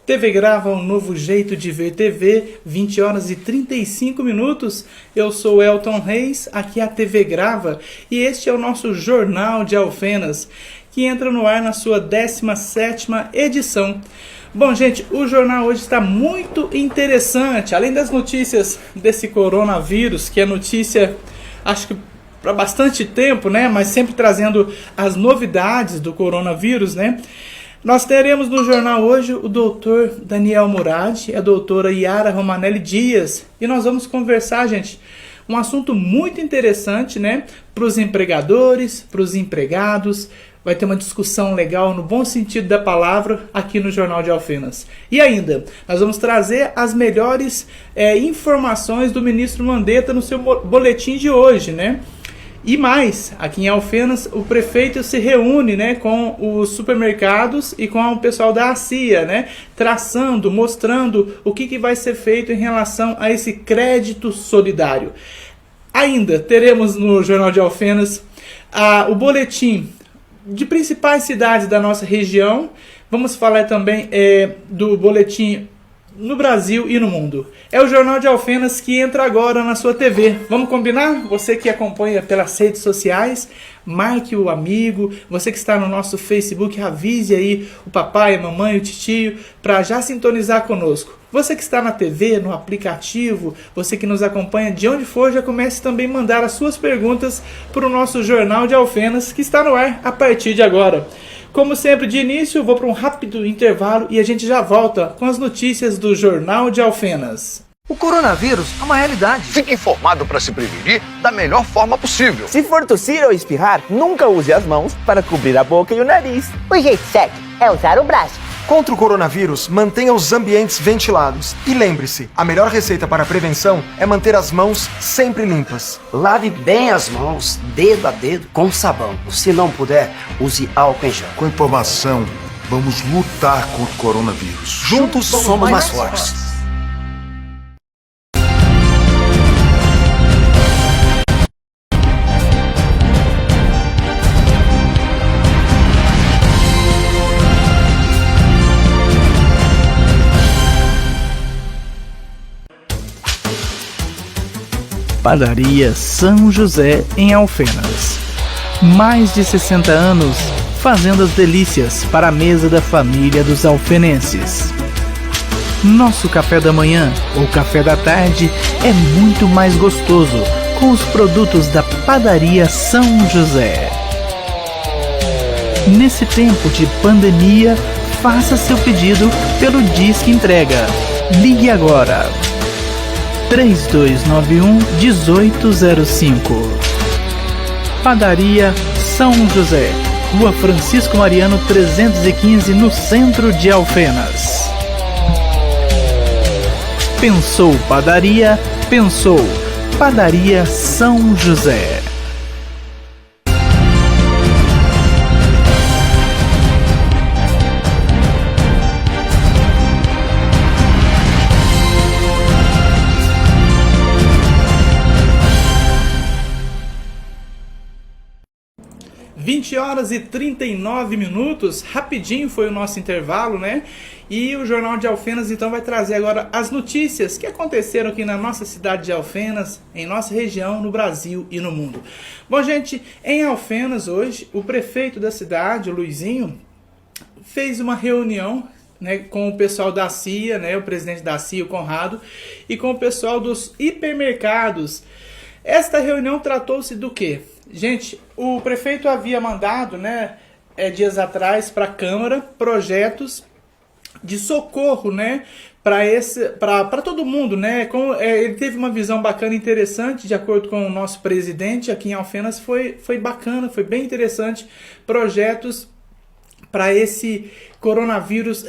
TV Grava, um novo jeito de ver TV, 20 horas e 35 minutos. Eu sou Elton Reis, aqui é a TV Grava e este é o nosso Jornal de Alfenas, que entra no ar na sua 17ª edição. Bom, gente, o jornal hoje está muito interessante. Além das notícias desse coronavírus, que é notícia, acho que para bastante tempo, né? Mas sempre trazendo as novidades do coronavírus, né? Nós teremos no jornal hoje o doutor Daniel Murad e a doutora Yara Romanelli Dias. E nós vamos conversar, gente, um assunto muito interessante, né? Para os empregadores, para os empregados. Vai ter uma discussão legal, no bom sentido da palavra, aqui no Jornal de Alfenas. E ainda, nós vamos trazer as melhores informações do ministro Mandetta no seu boletim de hoje, né? E mais, aqui em Alfenas, o prefeito se reúne, né, com os supermercados e com o pessoal da ACIA, né, traçando, mostrando o que vai ser feito em relação a esse crédito solidário. Ainda teremos no Jornal de Alfenas o boletim de principais cidades da nossa região. Vamos falar também do boletim no Brasil e no mundo. É o Jornal de Alfenas que entra agora na sua TV. Vamos combinar? Você que acompanha pelas redes sociais, marque o amigo. Você que está no nosso Facebook, avise aí o papai, a mamãe, o titio, para já sintonizar conosco. Você que está na TV, no aplicativo, você que nos acompanha de onde for, já comece também a mandar as suas perguntas para o nosso Jornal de Alfenas, que está no ar a partir de agora. Como sempre, de início, eu vou para um rápido intervalo e a gente já volta com as notícias do Jornal de Alfenas. O coronavírus é uma realidade. Fique informado para se prevenir da melhor forma possível. Se for tossir ou espirrar, nunca use as mãos para cobrir a boca e o nariz. O jeito certo é usar o braço. Contra o coronavírus, mantenha os ambientes ventilados. E lembre-se, a melhor receita para a prevenção é manter as mãos sempre limpas. Lave bem as mãos, dedo a dedo, com sabão. Se não puder, use álcool em gel. Com informação, vamos lutar contra o coronavírus. Juntos somos mais fortes. Padaria São José em Alfenas. Mais de 60 anos fazendo as delícias para a mesa da família dos alfenenses. Nosso café da manhã ou café da tarde é muito mais gostoso com os produtos da Padaria São José. Nesse tempo de pandemia, faça seu pedido pelo Disque Entrega. Ligue agora. 3291-1805. Padaria São José, Rua Francisco Mariano 315, no centro de Alfenas. Pensou padaria? Pensou Padaria São José. Horas e 39 minutos, rapidinho foi o nosso intervalo, né? E o Jornal de Alfenas então vai trazer agora as notícias que aconteceram aqui na nossa cidade de Alfenas, em nossa região, no Brasil e no mundo. Bom, gente, em Alfenas hoje, o prefeito da cidade, o Luizinho, fez uma reunião, né, com o pessoal da CIA, né, o presidente da CIA, o Conrado, e com o pessoal dos hipermercados. Esta reunião tratou-se do quê? Gente, o prefeito havia mandado, né, dias atrás para a Câmara projetos de socorro, né, para todo mundo, né? Ele teve uma visão bacana e interessante, de acordo com o nosso presidente aqui em Alfenas, foi bacana, foi bem interessante, projetos para esse coronavírus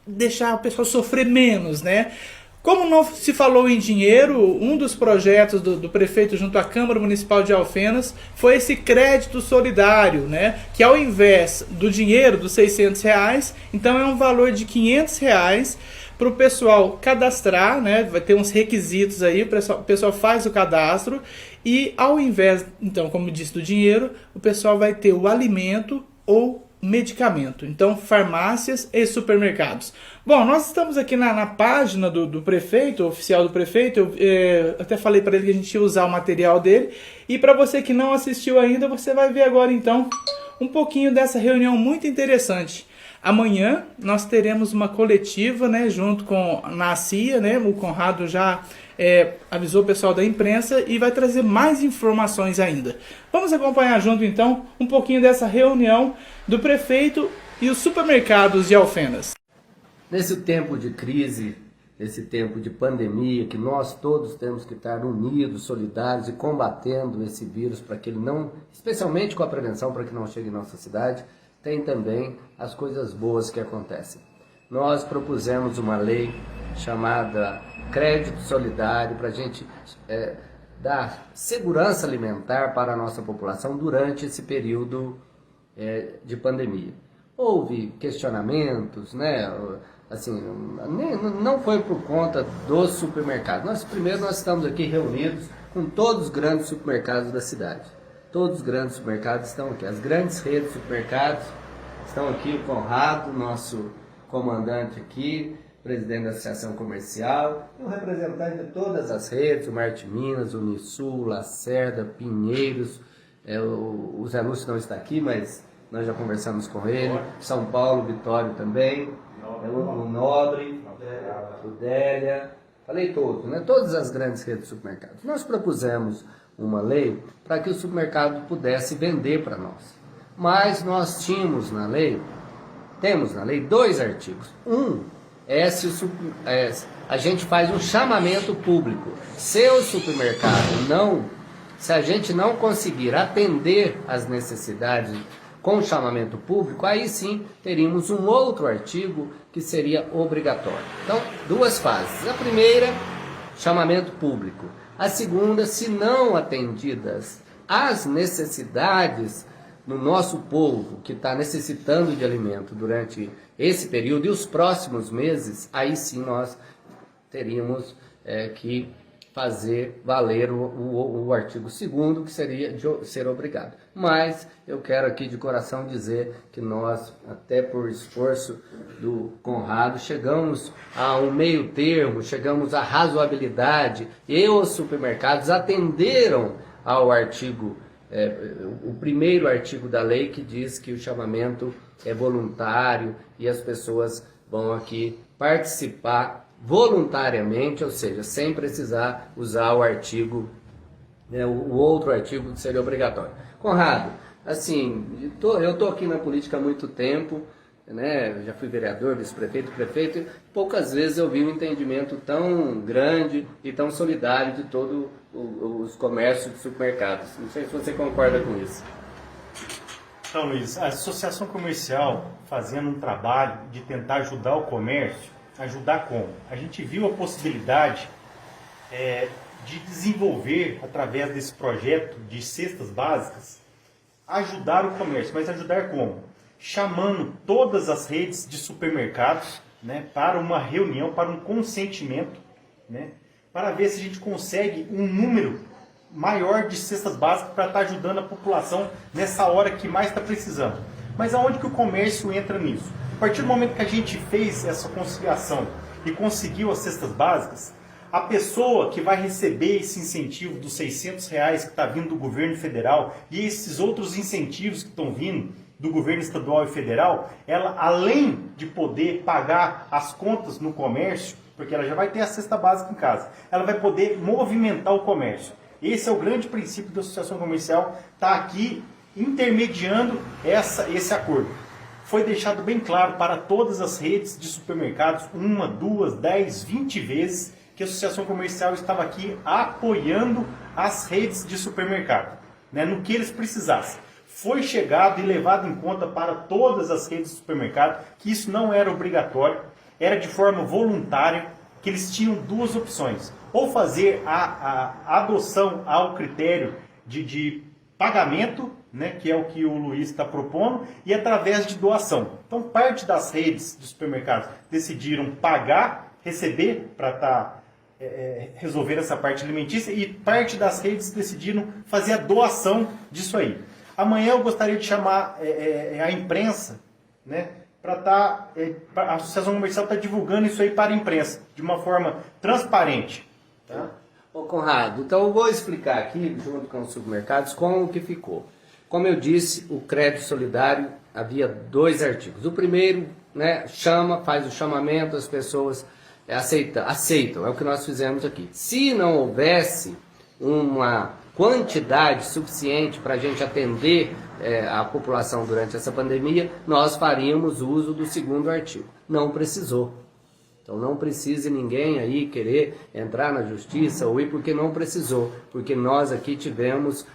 deixar o pessoal sofrer menos, né? Como não se falou em dinheiro, um dos projetos do prefeito junto à Câmara Municipal de Alfenas foi esse crédito solidário, né? Que ao invés do dinheiro dos R$600, então é um valor de R$500 para o pessoal cadastrar, né? Vai ter uns requisitos aí, o pessoal faz o cadastro e ao invés, então, como disse, do dinheiro, o pessoal vai ter o alimento ou medicamento. Então, farmácias e supermercados. Bom, nós estamos aqui na página do prefeito, oficial do prefeito. Eu até falei para ele que a gente ia usar o material dele. E para você que não assistiu ainda, você vai ver agora então um pouquinho dessa reunião muito interessante. Amanhã nós teremos uma coletiva, né, junto com a CIA, né, o Conrado já avisou o pessoal da imprensa e vai trazer mais informações ainda. Vamos acompanhar junto então um pouquinho dessa reunião do prefeito e os supermercados de Alfenas. Nesse tempo de crise, nesse tempo de pandemia, que nós todos temos que estar unidos, solidários e combatendo esse vírus para que ele não, especialmente com a prevenção, para que não chegue em nossa cidade, tem também as coisas boas que acontecem. Nós propusemos uma lei chamada Crédito Solidário para a gente dar segurança alimentar para a nossa população durante esse período de pandemia. Houve questionamentos, né? Assim, não foi por conta dos supermercados. Primeiro nós estamos aqui reunidos com todos os grandes supermercados da cidade. Todos os grandes supermercados estão aqui. As grandes redes de supermercados estão aqui. O Conrado, nosso comandante aqui, presidente da Associação Comercial, e o representante de todas as redes, o Marte Minas, o Unisul, Lacerda, Pinheiros. O Zé Lúcio não está aqui, mas nós já conversamos com ele. São Paulo, Vitório também. O Nobre, o Délia, falei todos, né? Todas as grandes redes de supermercados. Nós propusemos uma lei para que o supermercado pudesse vender para nós. Mas nós temos na lei 2 artigos. Um é se a gente faz um chamamento público. Se o supermercado se a gente não conseguir atender às necessidades com chamamento público, aí sim teríamos um outro artigo que seria obrigatório. Então, 2 fases. A primeira, chamamento público. A segunda, se não atendidas as necessidades no nosso povo que está necessitando de alimento durante esse período e os próximos meses, aí sim nós teríamos que fazer valer o artigo 2º, que seria de ser obrigado. Mas eu quero aqui de coração dizer que nós, até por esforço do Conrado, chegamos a um meio termo, chegamos à razoabilidade, e os supermercados atenderam ao artigo, o primeiro artigo da lei, que diz que o chamamento é voluntário e as pessoas vão aqui participar voluntariamente, ou seja, sem precisar usar o artigo, o outro artigo que seria obrigatório. Conrado, assim, eu estou aqui na política há muito tempo, né? Já fui vereador, vice-prefeito, prefeito, e poucas vezes eu vi um entendimento tão grande e tão solidário de todos os comércios de supermercados. Não sei se você concorda com isso. Então, Luiz, a Associação Comercial fazendo um trabalho de tentar ajudar o comércio. Ajudar como? A gente viu a possibilidade de desenvolver, através desse projeto de cestas básicas, ajudar o comércio. Mas ajudar como? Chamando todas as redes de supermercados, né, para uma reunião, para um consentimento, né, para ver se a gente consegue um número maior de cestas básicas para estar ajudando a população nessa hora que mais está precisando. Mas aonde que o comércio entra nisso? A partir do momento que a gente fez essa conciliação e conseguiu as cestas básicas, a pessoa que vai receber esse incentivo dos R$600 que está vindo do governo federal e esses outros incentivos que estão vindo do governo estadual e federal, ela, além de poder pagar as contas no comércio, porque ela já vai ter a cesta básica em casa, ela vai poder movimentar o comércio. Esse é o grande princípio da Associação Comercial, está aqui intermediando esse acordo. Foi deixado bem claro para todas as redes de supermercados, 1, 2, 10, 20 vezes, que a Associação Comercial estava aqui apoiando as redes de supermercado, né, no que eles precisassem. Foi chegado e levado em conta para todas as redes de supermercado que isso não era obrigatório, era de forma voluntária, que eles tinham 2 opções. Ou fazer a adoção ao critério de pagamento, né, que é o que o Luiz está propondo, e através de doação. Então, parte das redes de supermercados decidiram pagar, receber para resolver essa parte alimentícia, e parte das redes decidiram fazer a doação disso aí. Amanhã eu gostaria de chamar a imprensa, né, para a Associação Comercial está divulgando isso aí para a imprensa, de uma forma transparente. Tá? Ô Conrado, então eu vou explicar aqui, junto com os supermercados, como que ficou. Como eu disse, o crédito solidário havia 2 artigos. O primeiro, né, faz o chamamento, as pessoas aceitam, é o que nós fizemos aqui. Se não houvesse uma quantidade suficiente para a gente atender a população durante essa pandemia, nós faríamos uso do 2º artigo. Não precisou. Então não precise ninguém aí querer entrar na justiça ou ir porque não precisou, porque nós aqui tivemos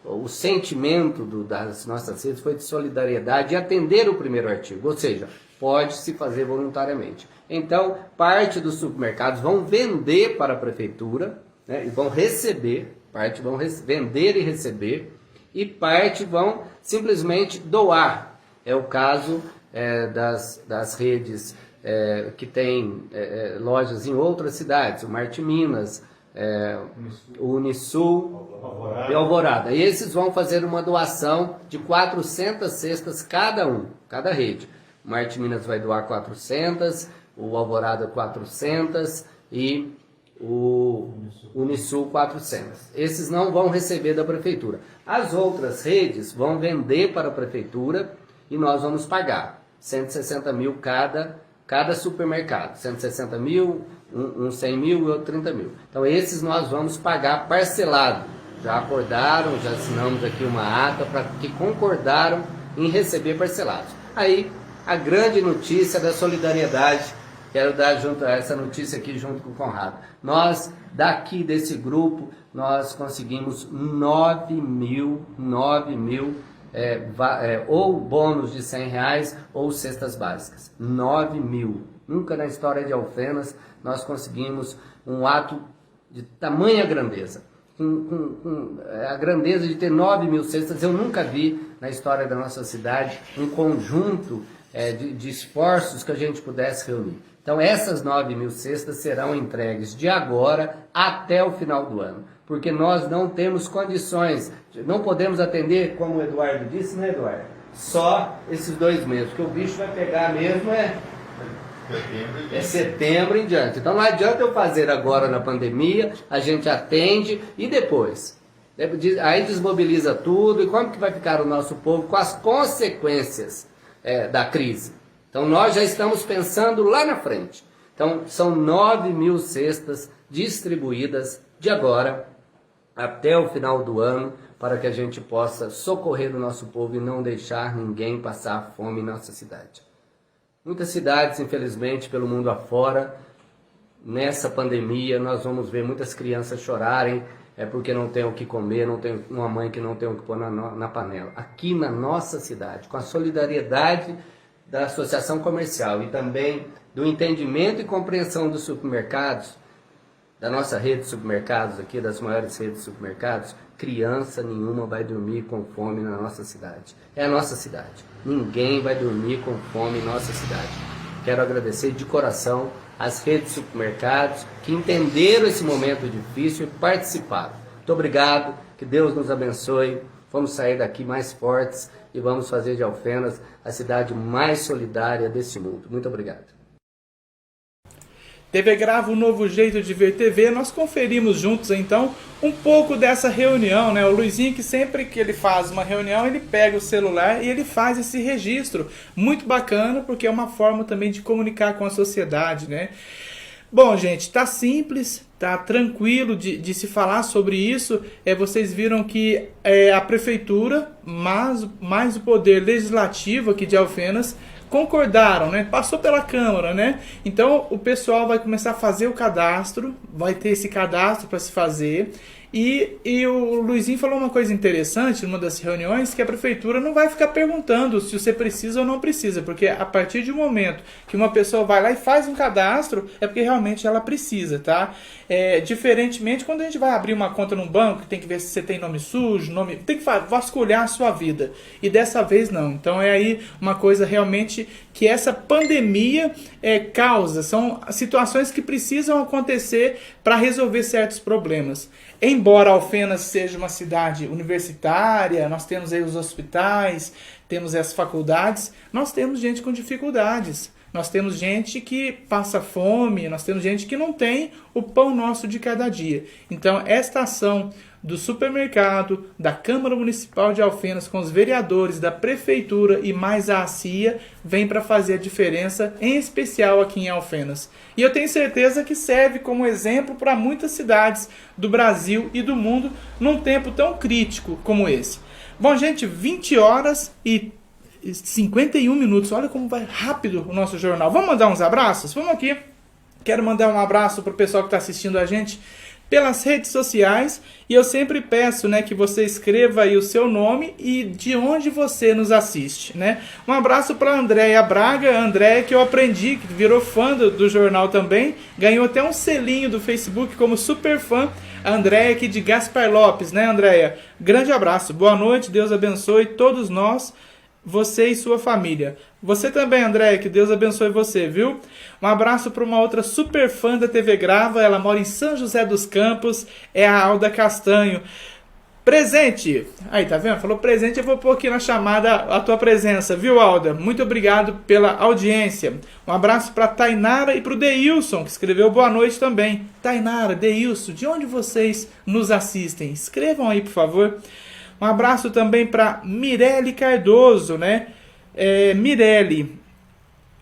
o sentimento das nossas redes foi de solidariedade e atender o 1º artigo, ou seja, pode se fazer voluntariamente. Então, parte dos supermercados vão vender para a prefeitura, né, e vão receber, parte vão vender e receber, e parte vão simplesmente doar. É o caso das redes que tem lojas em outras cidades, o Marte Minas, o Unisul e Alvorada. E esses vão fazer uma doação de 400 cestas cada rede. O Marte Minas vai doar 400, o Alvorada 400 e o Unisul 400. Esses não vão receber da prefeitura. As outras redes vão vender para a prefeitura e nós vamos pagar 160 mil cada supermercado, 160 mil, um 100 mil e outro 30 mil. Então esses nós vamos pagar parcelado. Já acordaram, já assinamos aqui uma ata para que concordaram em receber parcelados. Aí a grande notícia da solidariedade, quero dar junto a essa notícia aqui junto com o Conrado. Nós, daqui desse grupo, nós conseguimos 9 mil ou bônus de R$100 ou cestas básicas. 9 mil. Nunca na história de Alfenas nós conseguimos um ato de tamanha grandeza. A grandeza de ter 9 mil cestas, eu nunca vi na história da nossa cidade um conjunto de esforços que a gente pudesse reunir. Então essas 9 mil cestas serão entregues de agora até o final do ano, porque nós não temos condições, não podemos atender, como o Eduardo disse, né, Eduardo? Só esses 2 meses, porque o bicho vai pegar mesmo setembro em diante. Então não adianta eu fazer agora na pandemia, a gente atende e depois. Aí desmobiliza tudo, e como que vai ficar o nosso povo com as consequências da crise? Então nós já estamos pensando lá na frente. Então são 9 mil cestas distribuídas de agora até o final do ano, para que a gente possa socorrer o nosso povo e não deixar ninguém passar fome em nossa cidade. Muitas cidades, infelizmente, pelo mundo afora, nessa pandemia, nós vamos ver muitas crianças chorarem porque não tem o que comer, não tem uma mãe que não tem o que pôr na panela. Aqui na nossa cidade, com a solidariedade da Associação Comercial e também do entendimento e compreensão dos supermercados, da nossa rede de supermercados aqui, das maiores redes de supermercados, criança nenhuma vai dormir com fome na nossa cidade. É a nossa cidade. Ninguém vai dormir com fome em nossa cidade. Quero agradecer de coração as redes de supermercados que entenderam esse momento difícil e participaram. Muito obrigado, que Deus nos abençoe. Vamos sair daqui mais fortes e vamos fazer de Alfenas a cidade mais solidária desse mundo. Muito obrigado. TV Grava, um novo jeito de ver TV. Nós conferimos juntos então um pouco dessa reunião, né? O Luizinho, que sempre que ele faz uma reunião, ele pega o celular e ele faz esse registro. Muito bacana, porque é uma forma também de comunicar com a sociedade, né? Bom, gente, tá simples, tá tranquilo de se falar sobre isso. Vocês viram que a prefeitura, mais o poder legislativo aqui de Alfenas, concordaram, né? Passou pela Câmara, né? Então o pessoal vai começar a fazer o cadastro, vai ter esse cadastro para se fazer. E o Luizinho falou uma coisa interessante numa das reuniões, que a prefeitura não vai ficar perguntando se você precisa ou não precisa, porque a partir de um momento que uma pessoa vai lá e faz um cadastro, é porque realmente ela precisa, tá? Diferentemente, quando a gente vai abrir uma conta num banco, tem que ver se você tem nome sujo, tem que vasculhar a sua vida. E dessa vez não. Então é aí uma coisa realmente que essa pandemia causa. São situações que precisam acontecer para resolver certos problemas. Embora Alfenas seja uma cidade universitária, nós temos aí os hospitais, temos as faculdades, nós temos gente com dificuldades. Nós temos gente que passa fome, nós temos gente que não tem o pão nosso de cada dia. Então, esta ação do supermercado, da Câmara Municipal de Alfenas, com os vereadores, da Prefeitura e mais a ACIA, vem para fazer a diferença, em especial aqui em Alfenas. E eu tenho certeza que serve como exemplo para muitas cidades do Brasil e do mundo num tempo tão crítico como esse. Bom, gente, 20 horas e 51 minutos. Olha como vai rápido o nosso jornal. Vamos mandar uns abraços? Vamos aqui. Quero mandar um abraço para o pessoal que está assistindo a gente pelas redes sociais. E eu sempre peço, né, que você escreva aí o seu nome e de onde você nos assiste, né? Um abraço para a Andréia Braga. Andréia, que eu aprendi, que virou fã do jornal também. Ganhou até um selinho do Facebook como super fã. A Andréia aqui de Gaspar Lopes, né, Andréia? Grande abraço. Boa noite. Deus abençoe todos nós, você e sua família. Você também, André, que Deus abençoe você, viu? Um abraço para uma outra super fã da TV Grava, ela mora em São José dos Campos, é a Alda Castanho. Presente! Aí, tá vendo? Falou presente, eu vou pôr aqui na chamada a tua presença, viu, Alda? Muito obrigado pela audiência. Um abraço para Tainara e para o Deilson, que escreveu boa noite também. Tainara, Deilson, de onde vocês nos assistem? Escrevam aí, por favor. Um abraço também para Mirelle Cardoso, né? Mirelle.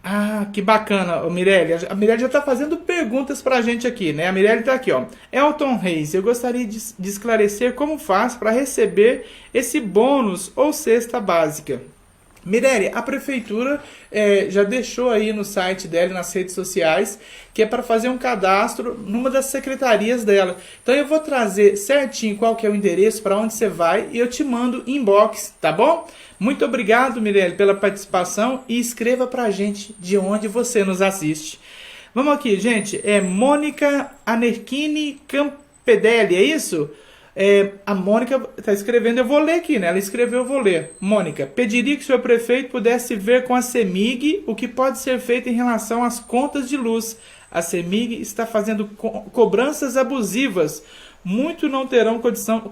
Ah, que bacana, Mirelle. A Mirelle já está fazendo perguntas para a gente aqui, né? A Mirelle está aqui, ó. Elton Reis, eu gostaria de esclarecer como faz para receber esse bônus ou cesta básica. Mirelle, a prefeitura já deixou aí no site dela, nas redes sociais, que é para fazer um cadastro numa das secretarias dela. Então eu vou trazer certinho qual que é o endereço, para onde você vai, e eu te mando inbox, tá bom? Muito obrigado, Mirelle, pela participação, e escreva pra gente de onde você nos assiste. Vamos aqui, gente, Mônica Anerchini Campedelli, é isso? A Mônica está escrevendo, eu vou ler aqui, né? Ela escreveu, eu vou ler. Mônica, pediria que o senhor prefeito pudesse ver com a CEMIG o que pode ser feito em relação às contas de luz. A CEMIG está fazendo cobranças abusivas. Muitos não terão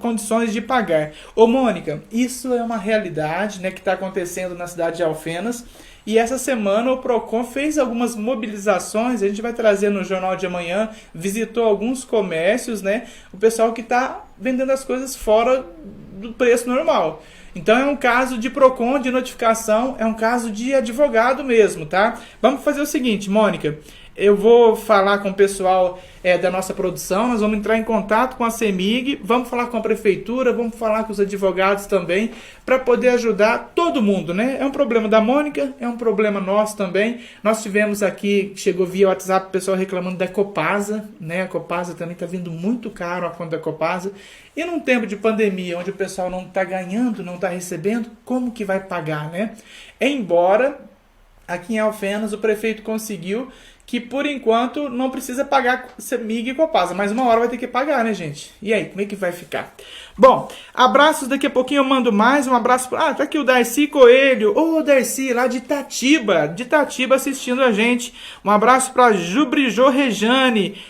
condições de pagar. Ô Mônica, isso é uma realidade, né, que está acontecendo na cidade de Alfenas. E essa semana o PROCON fez algumas mobilizações, a gente vai trazer no Jornal de Amanhã, visitou alguns comércios, né? O pessoal que está vendendo as coisas fora do preço normal. Então é um caso de PROCON, de notificação, é um caso de advogado mesmo, tá? Vamos fazer o seguinte, Mônica, eu vou falar com o pessoal da nossa produção, nós vamos entrar em contato com a CEMIG, vamos falar com a prefeitura, vamos falar com os advogados também, para poder ajudar todo mundo, né? É um problema da Mônica, é um problema nosso também. Nós tivemos aqui, chegou via WhatsApp, o pessoal reclamando da Copasa, né? A Copasa também está vindo muito caro a conta da Copasa. E num tempo de pandemia, onde o pessoal não está ganhando, não está recebendo, como que vai pagar, né? Embora aqui em Alfenas o prefeito conseguiu que por enquanto não precisa pagar CEMIG e Copasa, mas uma hora vai ter que pagar, né, gente? E aí, como é que vai ficar? Bom, abraços, daqui a pouquinho eu mando mais, um abraço, tá aqui o Darcy Coelho, Darcy, lá de Itatiba assistindo a gente, um abraço para Jubrijô Rejane,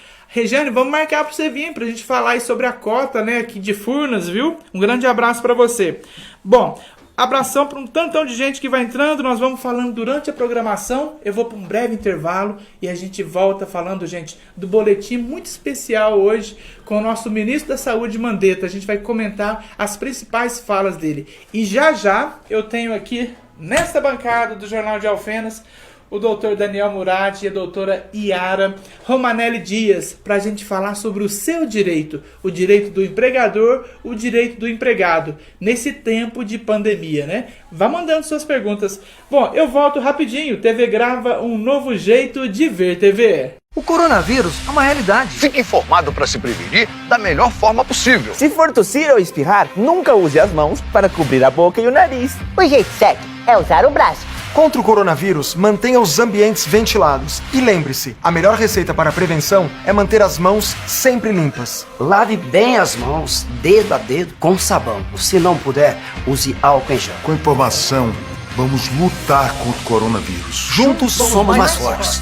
vamos marcar para você vir, pra gente falar aí sobre a cota, né, aqui de Furnas, viu? Um grande abraço para você. Bom, abração para um tantão de gente que vai entrando, nós vamos falando durante a programação, eu vou para um breve intervalo e a gente volta falando, gente, do boletim muito especial hoje com o nosso ministro da Saúde, Mandetta. A gente vai comentar as principais falas dele. E já eu tenho aqui, nessa bancada do Jornal de Alfenas, o doutor Daniel Murad e a doutora Iara Romanelli Dias, para a gente falar sobre o seu direito, o direito do empregador, o direito do empregado, nesse tempo de pandemia, né? Vá mandando suas perguntas. Bom, eu volto rapidinho, TV Grava, um novo jeito de ver TV. O coronavírus é uma realidade. Fique informado para se prevenir da melhor forma possível. Se for tossir ou espirrar, nunca use as mãos para cobrir a boca e o nariz. O jeito certo é usar o braço. Contra o coronavírus, mantenha os ambientes ventilados. E lembre-se, a melhor receita para a prevenção é manter as mãos sempre limpas. Lave bem as mãos, dedo a dedo, com sabão. Se não puder, use álcool em gel. Com informação Vamos lutar contra o coronavírus. Juntos somos mais fortes.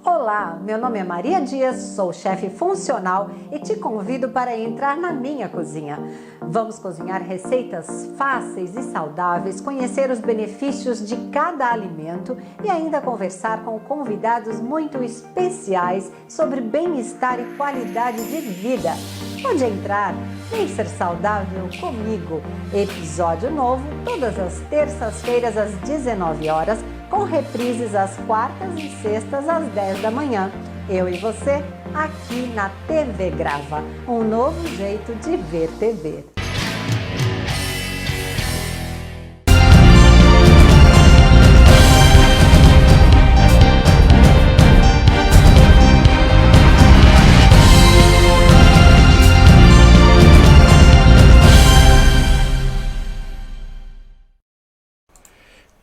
Olá, meu nome é Maria Dias, sou chefe funcional e te convido para entrar na minha cozinha. Vamos cozinhar receitas fáceis e saudáveis, conhecer os benefícios de cada alimento e ainda conversar com convidados muito especiais sobre bem-estar e qualidade de vida. Pode entrar, vem ser saudável comigo. Episódio novo todas as terças-feiras às 19 horas, com reprises às quartas e sextas às 10 da manhã. Eu e você, aqui na TV Grava, um novo jeito de ver TV.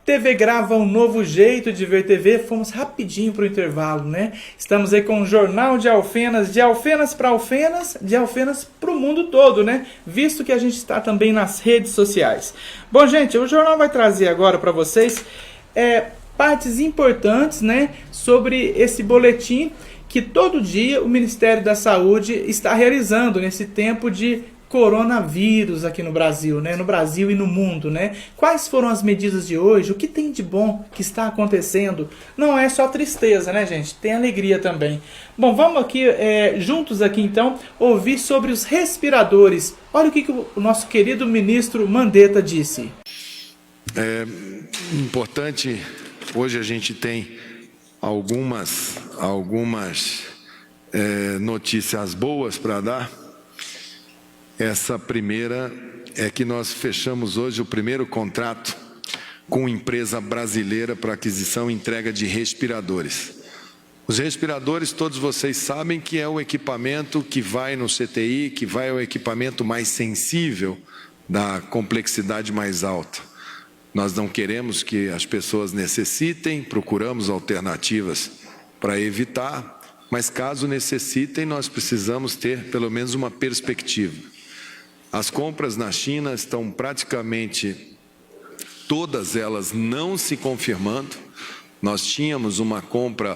TV Grava, um novo jeito de ver TV. Fomos rapidinho para o intervalo, né? Estamos aí com o Jornal de Alfenas para Alfenas, de Alfenas para o mundo todo, né? Visto que a gente está também nas redes sociais. Bom, gente, o jornal vai trazer agora para vocês partes importantes, né, sobre esse boletim que todo dia o Ministério da Saúde está realizando nesse tempo de coronavírus aqui no Brasil, né? No Brasil e no mundo, né? Quais foram as medidas de hoje? O que tem de bom que está acontecendo? Não é só tristeza, né, gente? Tem alegria também. Bom, vamos aqui juntos aqui então ouvir sobre os respiradores. Olha o que o nosso querido ministro Mandetta disse. É importante, hoje a gente tem algumas notícias boas para dar. Essa primeira é que nós fechamos hoje o primeiro contrato com empresa brasileira para aquisição e entrega de respiradores. Os respiradores, todos vocês sabem que é o equipamento que vai no CTI, que vai ao equipamento mais sensível, da complexidade mais alta. Nós não queremos que as pessoas necessitem, procuramos alternativas para evitar, mas caso necessitem, nós precisamos ter pelo menos uma perspectiva. As compras na China estão praticamente todas elas não se confirmando. Nós tínhamos uma compra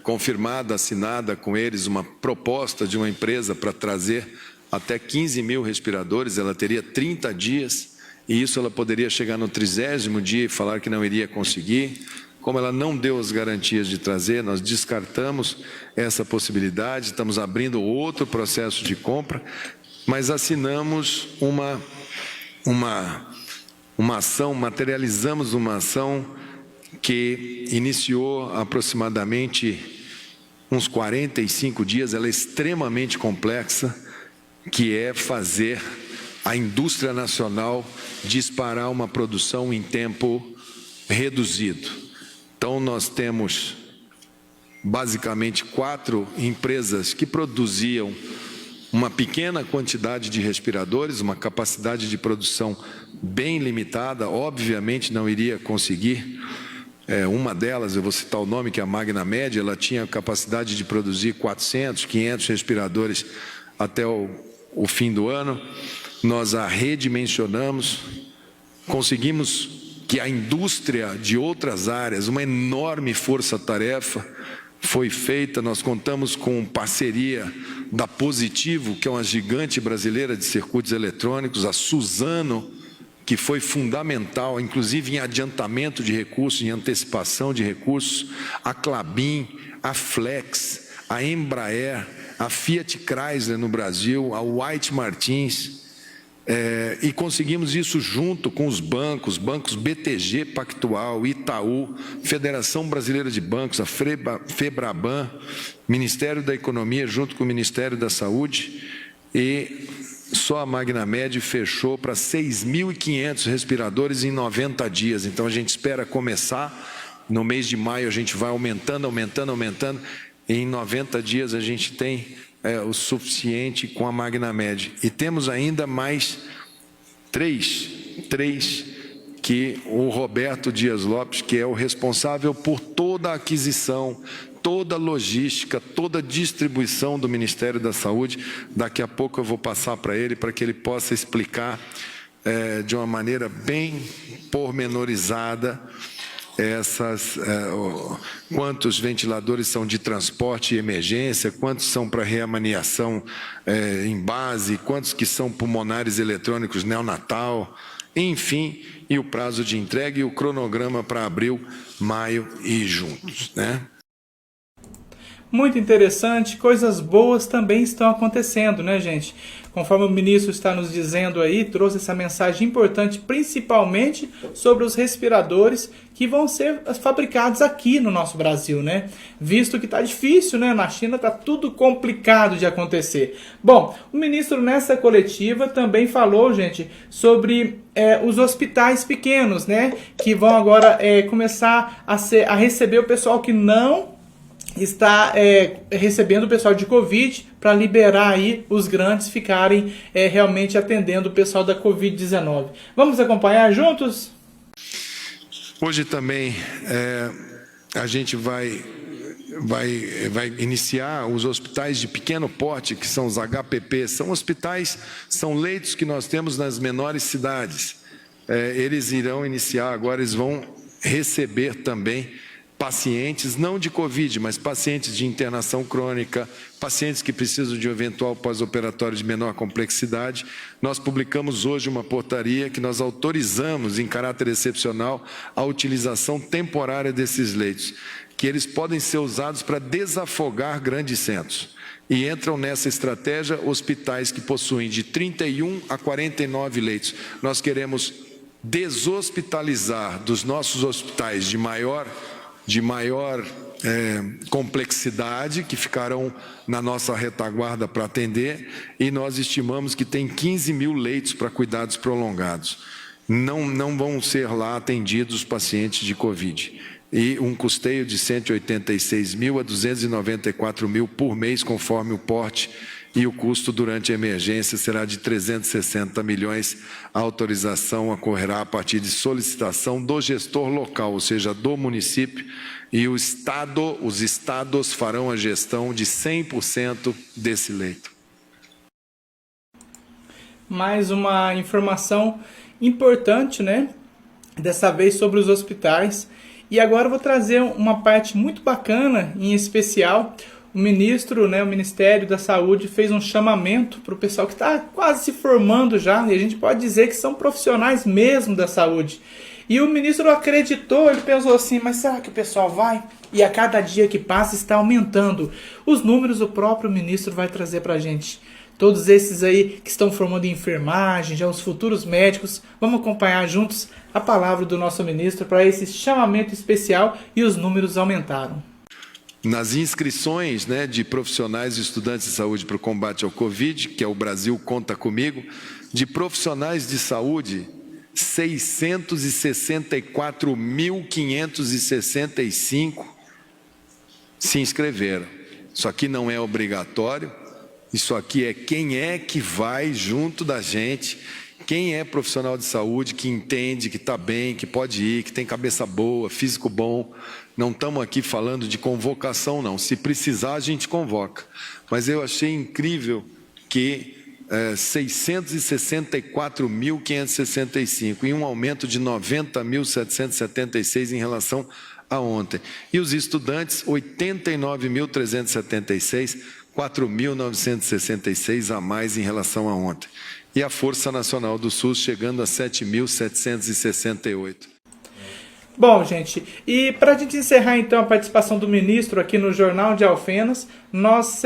confirmada, assinada com eles, uma proposta de uma empresa para trazer até 15 mil respiradores. Ela teria 30 dias e isso ela poderia chegar no 30º dia e falar que não iria conseguir. Como ela não deu as garantias de trazer, nós descartamos essa possibilidade, estamos abrindo outro processo de compra, mas assinamos uma ação, materializamos uma ação que iniciou aproximadamente uns 45 dias, ela é extremamente complexa, que é fazer a indústria nacional disparar uma produção em tempo reduzido. Então nós temos basicamente 4 empresas que produziam uma pequena quantidade de respiradores, uma capacidade de produção bem limitada, obviamente não iria conseguir. Uma delas, eu vou citar o nome, que é a Magnamed, ela tinha capacidade de produzir 400, 500 respiradores até o fim do ano. Nós a redimensionamos, conseguimos que a indústria de outras áreas, uma enorme força-tarefa foi feita. Nós contamos com parceria da Positivo, que é uma gigante brasileira de circuitos eletrônicos, a Suzano, que foi fundamental, inclusive em adiantamento de recursos, em antecipação de recursos, a Klabin, a Flex, a Embraer, a Fiat Chrysler no Brasil, a White Martins, e conseguimos isso junto com os bancos BTG Pactual, Itaú, Federação Brasileira de Bancos, a Febraban, Ministério da Economia junto com o Ministério da Saúde, e só a Magnamed fechou para 6.500 respiradores em 90 dias. Então a gente espera começar, no mês de maio a gente vai aumentando, e em 90 dias a gente tem o suficiente com a Magnamed. E temos ainda mais 3 3, que o Roberto Dias Lopes, que é o responsável por toda a aquisição, toda a logística, toda a distribuição do Ministério da Saúde, daqui a pouco eu vou passar para ele, para que ele possa explicar de uma maneira bem pormenorizada quantos ventiladores são de transporte e emergência, quantos são para reavaliação em base, quantos que são pulmonares eletrônicos neonatal, enfim, e o prazo de entrega e o cronograma para abril, maio e juntos, né? Muito interessante, coisas boas também estão acontecendo, né, gente? Conforme o ministro está nos dizendo aí, trouxe essa mensagem importante, principalmente sobre os respiradores que vão ser fabricados aqui no nosso Brasil, né? Visto que está difícil, né? Na China está tudo complicado de acontecer. Bom, o ministro nessa coletiva também falou, gente, sobre os hospitais pequenos, né? Que vão agora começar a receber o pessoal que não está recebendo o pessoal de Covid, para liberar aí os grandes ficarem realmente atendendo o pessoal da Covid-19. Vamos acompanhar juntos? Hoje também a gente vai iniciar os hospitais de pequeno porte, que são os HPP. São hospitais, são leitos que nós temos nas menores cidades. Eles irão iniciar agora, eles vão receber também pacientes, não de Covid, mas pacientes de internação crônica, pacientes que precisam de um eventual pós-operatório de menor complexidade. Nós publicamos hoje uma portaria que nós autorizamos, em caráter excepcional, a utilização temporária desses leitos, que eles podem ser usados para desafogar grandes centros. E entram nessa estratégia hospitais que possuem de 31 a 49 leitos. Nós queremos deshospitalizar dos nossos hospitais de maior complexidade, que ficarão na nossa retaguarda para atender, e nós estimamos que tem 15 mil leitos para cuidados prolongados. Não vão ser lá atendidos os pacientes de Covid. E um custeio de 186 mil a 294 mil por mês, conforme o porte, e o custo durante a emergência será de 360 milhões. A autorização ocorrerá a partir de solicitação do gestor local, ou seja, do município, e os estados farão a gestão de 100% desse leito. Mais uma informação importante, né? Dessa vez sobre os hospitais. E agora eu vou trazer uma parte muito bacana, em especial. O ministro, né, o Ministério da Saúde fez um chamamento para o pessoal que está quase se formando já, e a gente pode dizer que são profissionais mesmo da saúde. E o ministro acreditou, ele pensou assim, mas será que o pessoal vai? E a cada dia que passa está aumentando. Os números o próprio ministro vai trazer para a gente. Todos esses aí que estão formando em enfermagem, já os futuros médicos, vamos acompanhar juntos a palavra do nosso ministro para esse chamamento especial, e os números aumentaram. Nas inscrições, né, de profissionais e estudantes de saúde para o combate ao Covid, que é o Brasil Conta Comigo, de profissionais de saúde, 664.565 se inscreveram. Isso aqui não é obrigatório, isso aqui é quem é que vai junto da gente, quem é profissional de saúde, que entende, que está bem, que pode ir, que tem cabeça boa, físico bom. Não estamos aqui falando de convocação, não. Se precisar, a gente convoca. Mas eu achei incrível que 664.565, em um aumento de 90.776 em relação a ontem. E os estudantes, 89.376, 4.966 a mais em relação a ontem. E a Força Nacional do SUS chegando a 7.768. Bom, gente, e para a gente encerrar então a participação do ministro aqui no Jornal de Alfenas, nós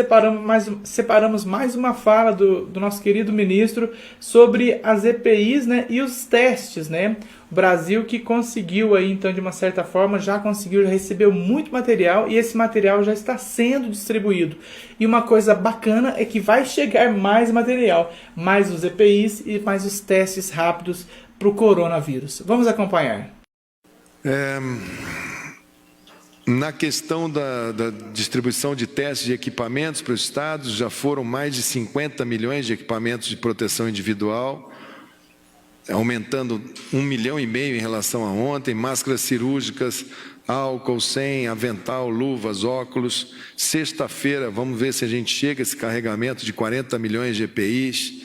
separamos mais uma fala do nosso querido ministro sobre as EPIs, né, e os testes, né? O Brasil que conseguiu aí, então, de uma certa forma, já recebeu muito material, e esse material já está sendo distribuído. E uma coisa bacana é que vai chegar mais material, mais os EPIs e mais os testes rápidos para o coronavírus. Vamos acompanhar. Na questão da distribuição de testes de equipamentos para os estados, já foram mais de 50 milhões de equipamentos de proteção individual. aumentando 1,5 milhão em relação a ontem, máscaras cirúrgicas, álcool 100, avental, luvas, óculos. Sexta-feira, vamos ver se a gente chega a esse carregamento de 40 milhões de EPIs.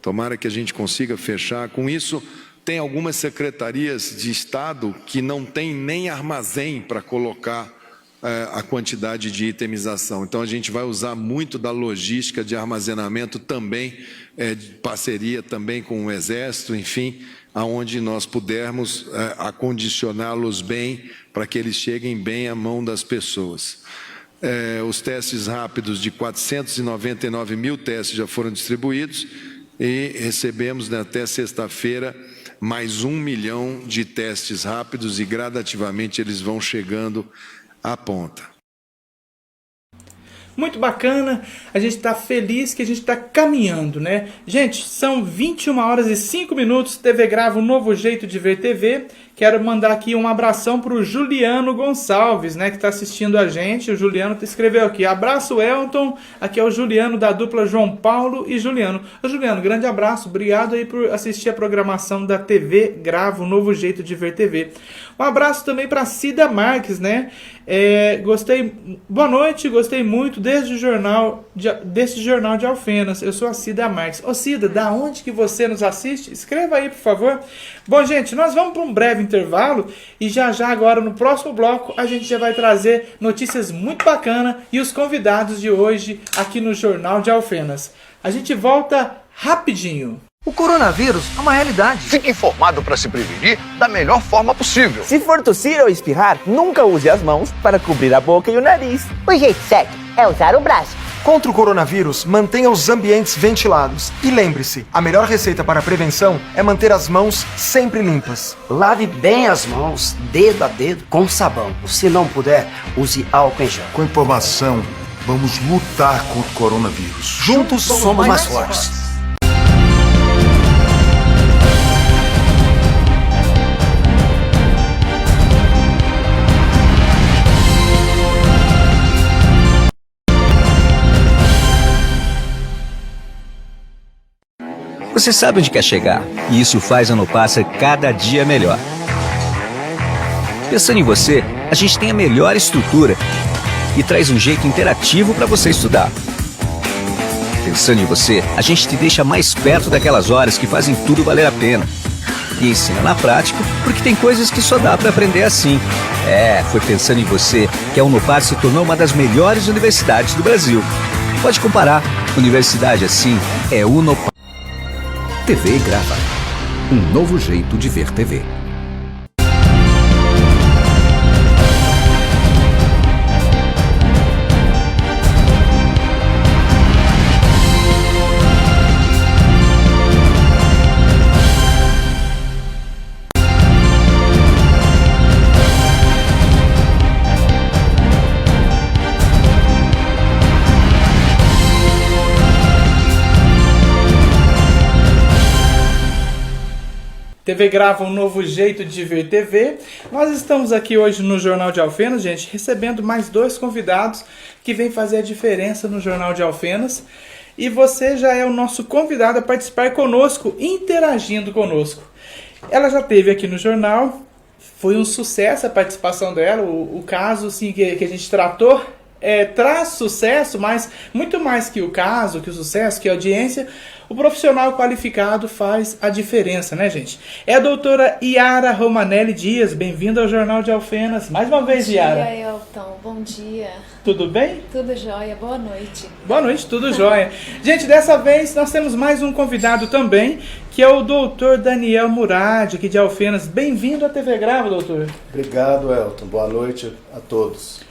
Tomara que a gente consiga fechar. Com isso, tem algumas secretarias de Estado que não tem nem armazém para colocar a quantidade de itemização. Então, a gente vai usar muito da logística de armazenamento também, de parceria também com o Exército, enfim, aonde nós pudermos acondicioná-los bem para que eles cheguem bem à mão das pessoas. Os testes rápidos de 499 mil testes já foram distribuídos e recebemos, né, até sexta-feira, mais 1 milhão de testes rápidos e gradativamente eles vão chegando à ponta. Muito bacana, a gente está feliz que a gente está caminhando, né? Gente, são 21 horas e 5 minutos, TV Grava, um novo jeito de ver TV. Quero mandar aqui um abração para o Juliano Gonçalves, né, que está assistindo a gente. O Juliano escreveu aqui: abraço Elton, aqui é o Juliano da dupla João Paulo e Juliano. Ô Juliano, grande abraço, obrigado aí por assistir a programação da TV Grava, um novo jeito de ver TV. Um abraço também para Cida Marques, né? Boa noite, gostei muito desse jornal de Alfenas. Eu sou a Cida Marques. Ô Cida, da onde que você nos assiste? Escreva aí, por favor. Bom, gente, nós vamos para um breve intervalo e já agora no próximo bloco a gente já vai trazer notícias muito bacanas e os convidados de hoje aqui no Jornal de Alfenas. A gente volta rapidinho. O coronavírus é uma realidade. Fique informado para se prevenir da melhor forma possível. Se for tossir ou espirrar, nunca use as mãos para cobrir a boca e o nariz. O jeito certo é usar o braço. Contra o coronavírus, mantenha os ambientes ventilados. E lembre-se, a melhor receita para a prevenção é manter as mãos sempre limpas. Lave bem as mãos, dedo a dedo, com sabão. Se não puder, use álcool em gel. Com informação, vamos lutar contra o coronavírus. Juntos somos mais fortes. Você sabe onde quer chegar, e isso faz a Unopassa cada dia melhor. Pensando em você, a gente tem a melhor estrutura e traz um jeito interativo para você estudar. Pensando em você, a gente te deixa mais perto daquelas horas que fazem tudo valer a pena. E ensina na prática, porque tem coisas que só dá para aprender assim. Foi pensando em você que a Unopar se tornou uma das melhores universidades do Brasil. Pode comparar, universidade assim é Unopar. TV Grava, um novo jeito de ver TV. TV Grava, um novo jeito de ver TV. Nós estamos aqui hoje no Jornal de Alfenas, gente, recebendo mais 2 convidados que vêm fazer a diferença no Jornal de Alfenas. E você já é o nosso convidado a participar conosco, interagindo conosco. Ela já esteve aqui no jornal, foi um sucesso a participação dela, o caso assim, que a gente tratou. Traz sucesso, mas muito mais que o caso, que o sucesso, que a audiência, o profissional qualificado faz a diferença, né, gente? É a doutora Yara Romanelli Dias, bem-vinda ao Jornal de Alfenas. Mais uma vez, Yara. Bom dia, Elton. Bom dia. Tudo bem? Tudo jóia. Boa noite. Boa noite, tudo jóia. Gente, dessa vez nós temos mais um convidado também, que é o doutor Daniel Murad, aqui de Alfenas. Bem-vindo à TV Grava, doutor. Obrigado, Elton. Boa noite a todos.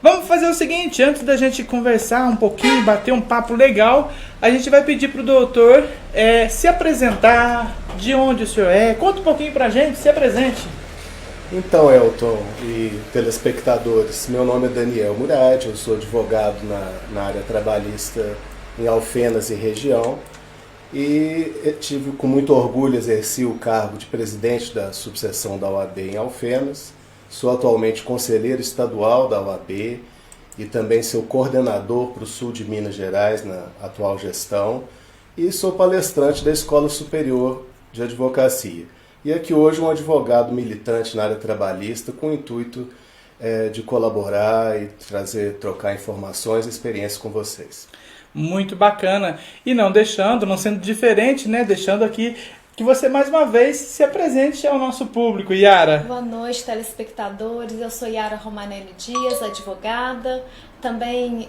Vamos fazer o seguinte, antes da gente conversar um pouquinho, bater um papo legal, a gente vai pedir para o doutor se apresentar, de onde o senhor é, conta um pouquinho para a gente, se apresente. Então, Elton e telespectadores, meu nome é Daniel Murad, eu sou advogado na área trabalhista em Alfenas e região e tive com muito orgulho exerci o cargo de presidente da subseção da OAB em Alfenas. Sou atualmente conselheiro estadual da OAB e também seu coordenador para o sul de Minas Gerais na atual gestão e sou palestrante da Escola Superior de advocacia. E aqui hoje um advogado militante na área trabalhista com o intuito de colaborar e trocar informações e experiências com vocês. Muito bacana. E não sendo diferente, né? Deixando aqui que você mais uma vez se apresente ao nosso público, Yara. Boa noite, telespectadores. Eu sou Yara Romanelli Dias, advogada. Também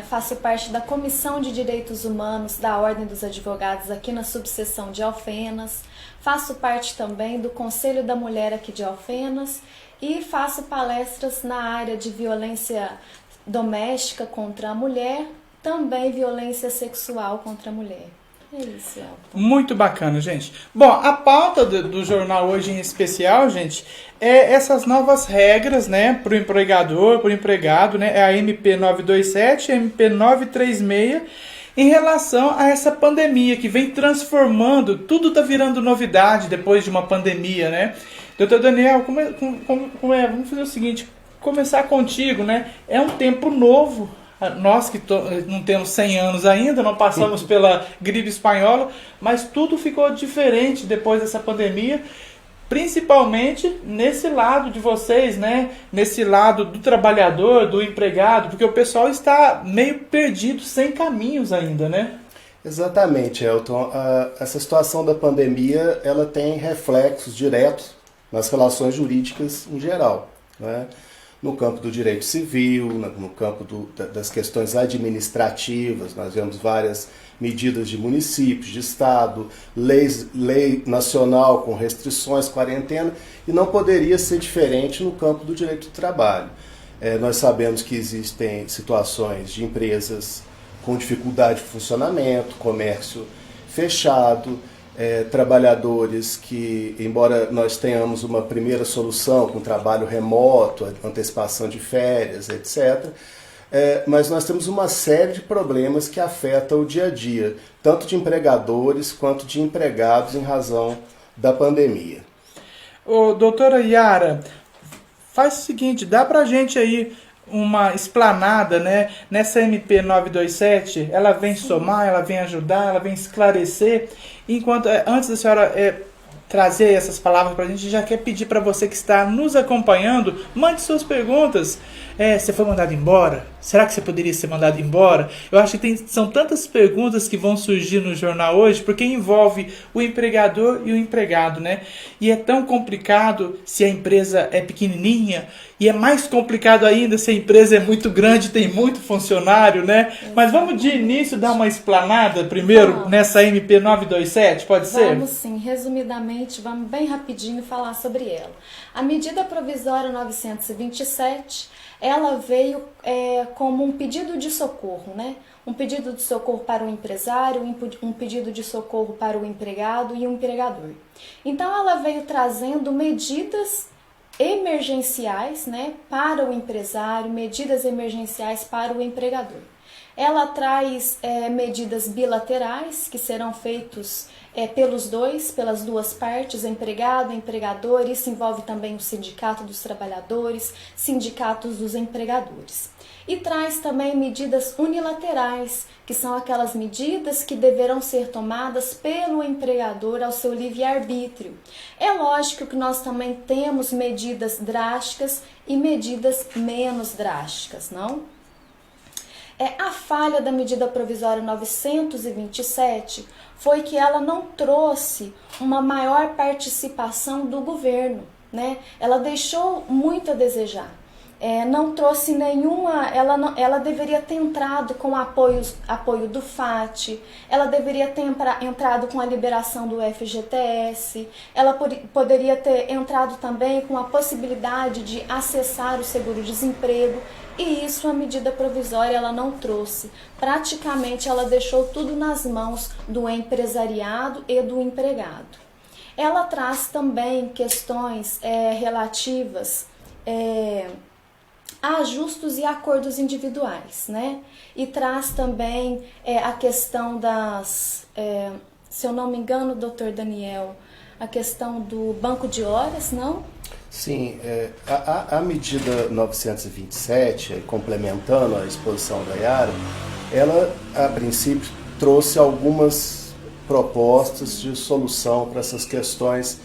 faço parte da Comissão de Direitos Humanos da Ordem dos Advogados aqui na subseção de Alfenas. Faço parte também do Conselho da Mulher aqui de Alfenas e faço palestras na área de violência doméstica contra a mulher, também violência sexual contra a mulher. É isso, Elton. Muito bacana, gente. Bom, a pauta do jornal hoje em especial, gente, é essas novas regras, né, para o empregador, para o empregado, né, é a MP 927 e a MP 936, em relação a essa pandemia que vem transformando, tudo está virando novidade depois de uma pandemia, né? Doutor Daniel, vamos fazer o seguinte, começar contigo, né? É um tempo novo. Nós que não temos 100 anos ainda, não passamos pela gripe espanhola, mas tudo ficou diferente depois dessa pandemia, principalmente nesse lado de vocês, né? Nesse lado do trabalhador, do empregado, porque o pessoal está meio perdido, sem caminhos ainda, né? Exatamente, Elton. Essa situação da pandemia, ela tem reflexos diretos nas relações jurídicas em geral, né? No campo do direito civil, no campo das questões administrativas, nós vemos várias medidas de municípios, de estado, lei nacional com restrições, quarentena, e não poderia ser diferente no campo do direito do trabalho. Nós sabemos que existem situações de empresas com dificuldade de funcionamento, comércio fechado, trabalhadores que, embora nós tenhamos uma primeira solução com trabalho remoto, antecipação de férias, etc., mas nós temos uma série de problemas que afetam o dia a dia, tanto de empregadores quanto de empregados em razão da pandemia. Doutora Yara, faz o seguinte, dá pra gente aí uma explanada, né? Nessa MP 927, ela vem somar, ela vem ajudar, ela vem esclarecer. Enquanto antes da senhora trazer essas palavras para a gente, já quer pedir para você que está nos acompanhando, mande suas perguntas. Você foi mandado embora? Será que você poderia ser mandado embora? Eu acho que são tantas perguntas que vão surgir no jornal hoje, porque envolve o empregador e o empregado, né? E é tão complicado se a empresa é pequenininha, e é mais complicado ainda se a empresa é muito grande, tem muito funcionário, né? Mas vamos de início dar uma explanada primeiro nessa MP 927, pode ser? Vamos sim, resumidamente, vamos bem rapidinho falar sobre ela. A medida provisória 927, ela veio como um pedido de socorro, né? Um pedido de socorro para o empresário, um pedido de socorro para o empregado e o empregador. Então ela veio trazendo medidas emergenciais, né, para o empresário, medidas emergenciais para o empregador. Ela traz medidas bilaterais que serão feitos pelas duas partes, empregado, empregador. Isso envolve também o sindicato dos trabalhadores, sindicatos dos empregadores. E traz também medidas unilaterais, que são aquelas medidas que deverão ser tomadas pelo empregador ao seu livre-arbítrio. É lógico que nós também temos medidas drásticas e medidas menos drásticas, não? A falha da medida provisória 927 foi que ela não trouxe uma maior participação do governo, né? Ela deixou muito a desejar. Não trouxe nenhuma, ela deveria ter entrado com apoio do FAT, ela deveria ter entrado com a liberação do FGTS, ela poderia ter entrado também com a possibilidade de acessar o seguro-desemprego, e isso a medida provisória ela não trouxe. Praticamente ela deixou tudo nas mãos do empresariado e do empregado. Ela traz também questões relativas a ajustes e acordos individuais, né? E traz também a questão das, se eu não me engano, doutor Daniel, a questão do banco de horas, não? Sim, a medida 927, complementando a exposição da Yara, ela, a princípio, trouxe algumas propostas de solução para essas questões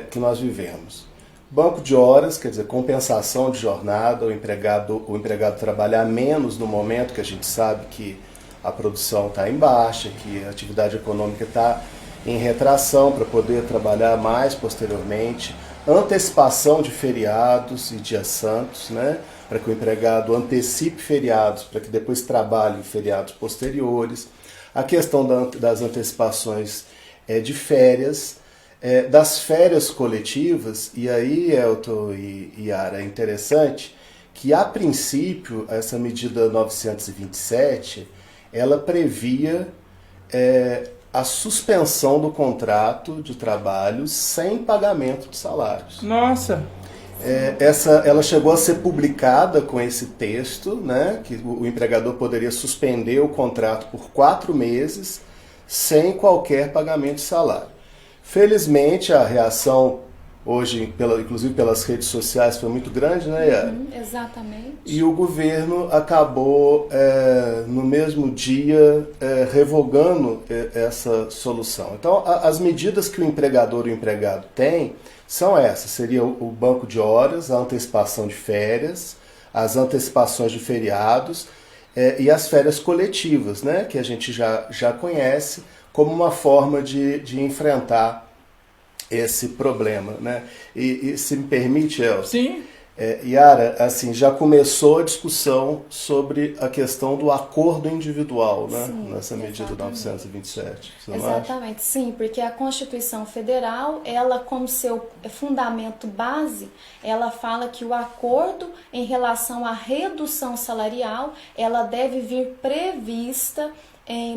que nós vivemos. Banco de horas, quer dizer, compensação de jornada, o empregado trabalhar menos no momento que a gente sabe que a produção está em baixa, que a atividade econômica está em retração para poder trabalhar mais posteriormente, antecipação de feriados e dias santos, né, para que o empregado antecipe feriados, para que depois trabalhe em feriados posteriores, a questão das antecipações de férias, das férias coletivas, e aí, Elton e Yara, é interessante que, a princípio, essa medida 927, ela previa a suspensão do contrato de trabalho sem pagamento de salários. Nossa! Ela chegou a ser publicada com esse texto, né, que o empregador poderia suspender o contrato por 4 meses sem qualquer pagamento de salário. Felizmente, a reação hoje, inclusive pelas redes sociais, foi muito grande, né, Yara? Exatamente. E o governo acabou, no mesmo dia, revogando essa solução. Então, as medidas que o empregador e o empregado têm são essas. Seria o banco de horas, a antecipação de férias, as antecipações de feriados e as férias coletivas, né, que a gente já conhece como uma forma de enfrentar esse problema, né? E se me permite, Elcio? Sim. Yara, assim, já começou a discussão sobre a questão do acordo individual, né? Sim, nessa medida 927. Você não exatamente, sim, porque a Constituição Federal, ela como seu fundamento base, ela fala que o acordo em relação à redução salarial, ela deve vir prevista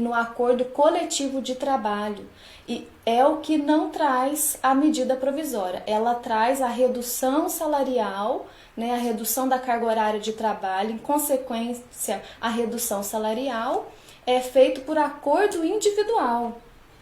no acordo coletivo de trabalho. E é o que não traz a medida provisória. Ela traz a redução salarial, né, a redução da carga horária de trabalho, em consequência, a redução salarial é feito por acordo individual.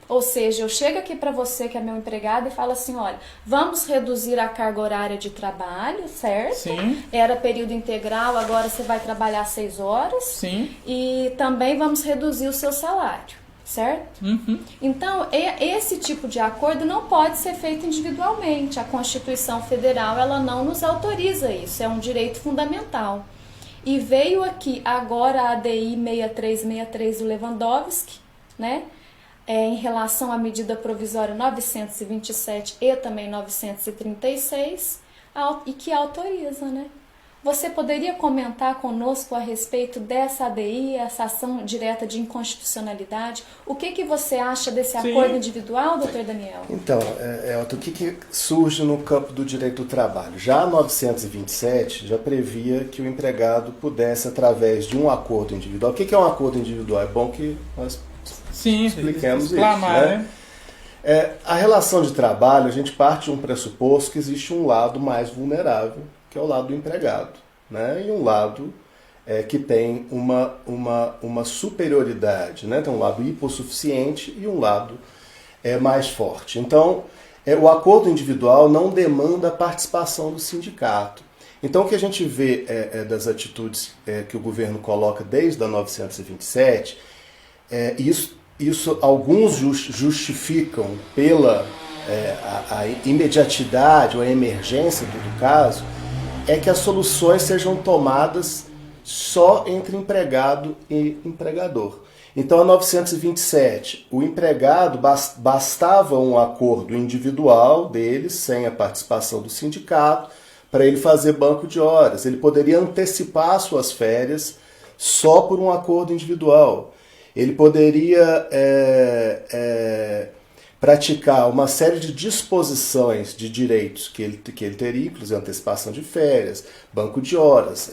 Ou seja, eu chego aqui para você, que é meu empregado, e falo assim, olha, vamos reduzir a carga horária de trabalho, certo? Sim. Era período integral, agora você vai trabalhar 6 horas. Sim. E também vamos reduzir o seu salário, certo? Uhum. Então, esse tipo de acordo não pode ser feito individualmente. A Constituição Federal, ela não nos autoriza isso, é um direito fundamental. E veio aqui agora a ADI 6363 do Lewandowski, né? Em relação à medida provisória 927 e também 936, e que autoriza, né? Você poderia comentar conosco a respeito dessa ADI, essa ação direta de inconstitucionalidade? O que você acha desse acordo individual, doutor Daniel? Então, Elton, o que surge no campo do direito do trabalho? Já a 927 já previa que o empregado pudesse, através de um acordo individual... O que é um acordo individual? É bom que nós expliquemos isso, né? A relação de trabalho, a gente parte de um pressuposto que existe um lado mais vulnerável, que é o lado do empregado, né? E um lado que tem uma superioridade, né? Tem um lado hipossuficiente e um lado mais forte. Então, o acordo individual não demanda a participação do sindicato. Então, o que a gente vê das atitudes que o governo coloca desde a 927, isso alguns justificam pela a imediatidade ou a emergência do caso, é que as soluções sejam tomadas só entre empregado e empregador. Então, a 927, o empregado bastava um acordo individual dele, sem a participação do sindicato, para ele fazer banco de horas. Ele poderia antecipar suas férias só por um acordo individual. Ele poderia praticar uma série de disposições de direitos que ele teria, inclusive antecipação de férias, banco de horas,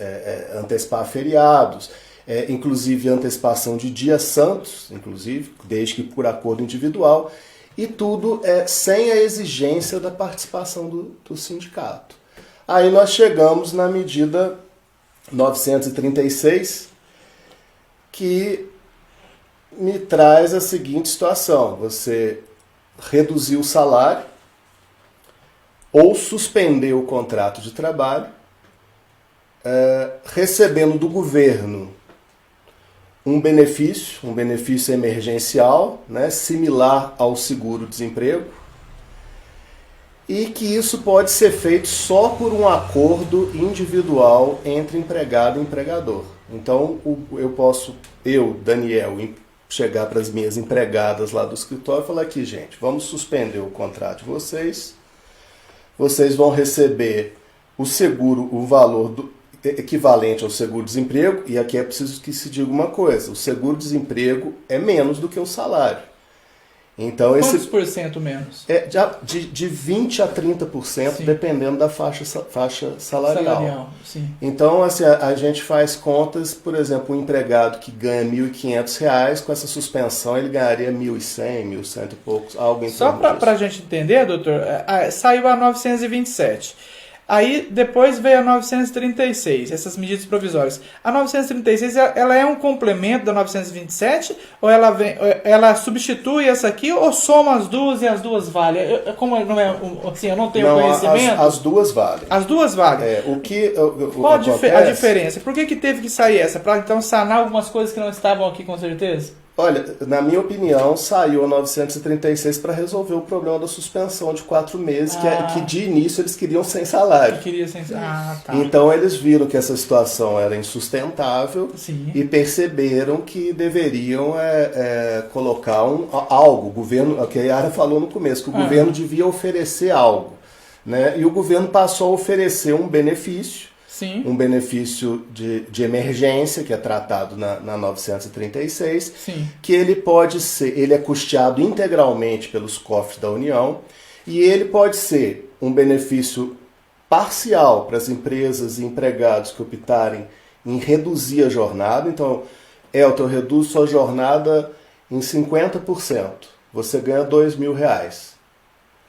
antecipar feriados, inclusive antecipação de dias santos, inclusive, desde que por acordo individual, e tudo sem a exigência da participação do sindicato. Aí nós chegamos na medida 936, que me traz a seguinte situação: você reduzir o salário ou suspender o contrato de trabalho, recebendo do governo um benefício emergencial, né, similar ao seguro-desemprego, e que isso pode ser feito só por um acordo individual entre empregado e empregador. Então, eu, Daniel, chegar para as minhas empregadas lá do escritório e falar aqui, gente, vamos suspender o contrato de vocês vão receber o seguro, o valor equivalente ao seguro-desemprego, e aqui é preciso que se diga uma coisa, o seguro-desemprego é menos do que o salário. Então, quantos por cento menos? De 20% a 30%, sim, dependendo da faixa salarial. Sim. Então, assim, a gente faz contas, por exemplo, um empregado que ganha R$ 1.500, com essa suspensão ele ganharia R$ 1.100, R$ 1.100 e poucos, algo em Só para a gente entender, doutor, saiu a 927. Aí depois veio a 936, essas medidas provisórias. A 936, ela é um complemento da 927 ou ela substitui essa aqui ou soma as duas e as duas valem? Como não é assim, eu não tenho conhecimento. As duas valem. As duas valem. Qual a diferença? Por que teve que sair essa? Para então sanar algumas coisas que não estavam aqui com certeza? Olha, na minha opinião, saiu a 936 para resolver o problema da suspensão de 4 meses, que de início eles queriam sem salário. Tá. Então eles viram que essa situação era insustentável, sim, e perceberam que deveriam colocar algo. O governo, que a Yara falou no começo, que o governo devia oferecer algo, né? E o governo passou a oferecer um benefício. Sim. Um benefício de emergência, que é tratado na 936, sim, que ele é custeado integralmente pelos cofres da União, e ele pode ser um benefício parcial para as empresas e empregados que optarem em reduzir a jornada. Então, eu reduzo sua jornada em 50%, você ganha R$2.000.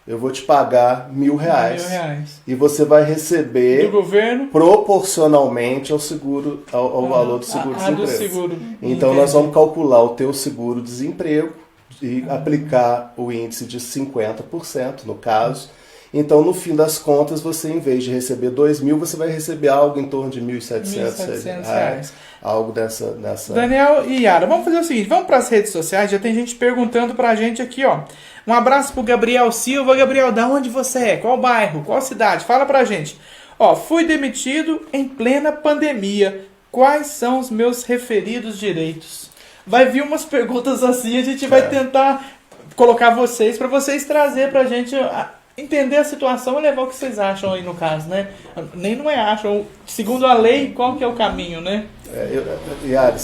Eu vou te pagar R$1.000 e você vai receber do governo proporcionalmente ao seguro, ao valor do seguro-desemprego. Então nós vamos calcular o teu seguro-desemprego e aplicar o índice de 50%, no caso. Então, no fim das contas, você, em vez de receber R$2.000, você vai receber algo em torno de R$1.700. Algo dessa... Daniel e Yara, vamos fazer o seguinte, vamos para as redes sociais, já tem gente perguntando para a gente aqui, ó. Um abraço pro Gabriel Silva. Gabriel, da onde você é? Qual bairro? Qual cidade? Fala pra gente. Ó, fui demitido em plena pandemia. Quais são os meus referidos direitos? Vai vir umas perguntas assim, a gente vai tentar colocar vocês, para vocês trazer pra gente entender a situação e levar o que vocês acham aí no caso, né? Nem não é acham, segundo a lei, qual que é o caminho, né? Yara,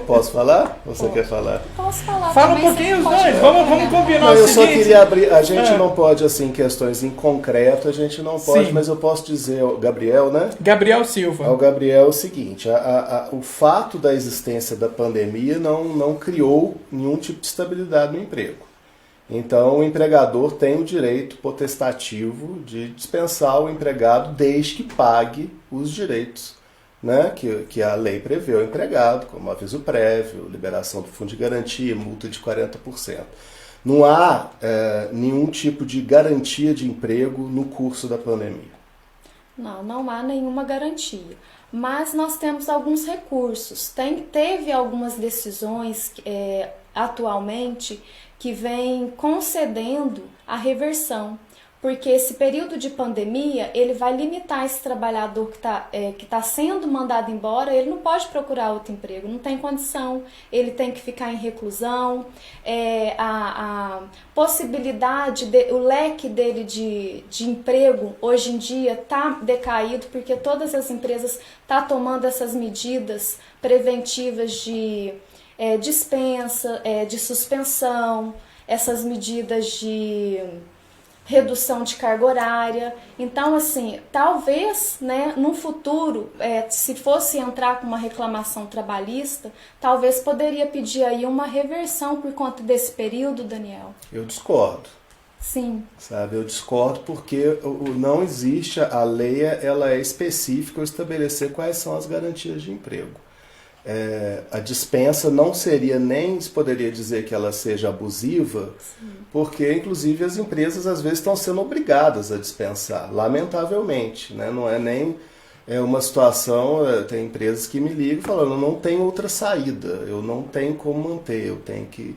posso falar? Você quer falar? Posso falar. Fala um pouquinho os dois, vamos combinar o seguinte. Eu só queria abrir, a gente não pode, assim, questões em concreto, a gente não pode, sim, mas eu posso dizer, o Gabriel, né? Gabriel Silva. O Gabriel é o seguinte, o fato da existência da pandemia não criou nenhum tipo de estabilidade no emprego. Então, o empregador tem o direito potestativo de dispensar o empregado desde que pague os direitos, né, que a lei prevê ao empregado, como aviso prévio, liberação do fundo de garantia, multa de 40%. Não há nenhum tipo de garantia de emprego no curso da pandemia. Não há nenhuma garantia. Mas nós temos alguns recursos. Teve algumas decisões atualmente que vem concedendo a reversão, porque esse período de pandemia ele vai limitar esse trabalhador que tá sendo mandado embora, ele não pode procurar outro emprego, não tem condição, ele tem que ficar em reclusão, a possibilidade, o leque dele de emprego hoje em dia está decaído, porque todas as empresas estão tomando essas medidas preventivas de dispensa, de suspensão, essas medidas de redução de carga horária. Então, assim, talvez, né, no futuro, se fosse entrar com uma reclamação trabalhista, talvez poderia pedir aí uma reversão por conta desse período, Daniel. Eu discordo. Sim. Sabe, eu discordo porque não existe, a lei ela é específica ao estabelecer quais são as garantias de emprego. A dispensa não seria nem, se poderia dizer que ela seja abusiva, sim, porque inclusive as empresas às vezes estão sendo obrigadas a dispensar, lamentavelmente, né? Não é nem é uma situação, tem empresas que me ligam falando, não tem outra saída, eu não tenho como manter, eu tenho que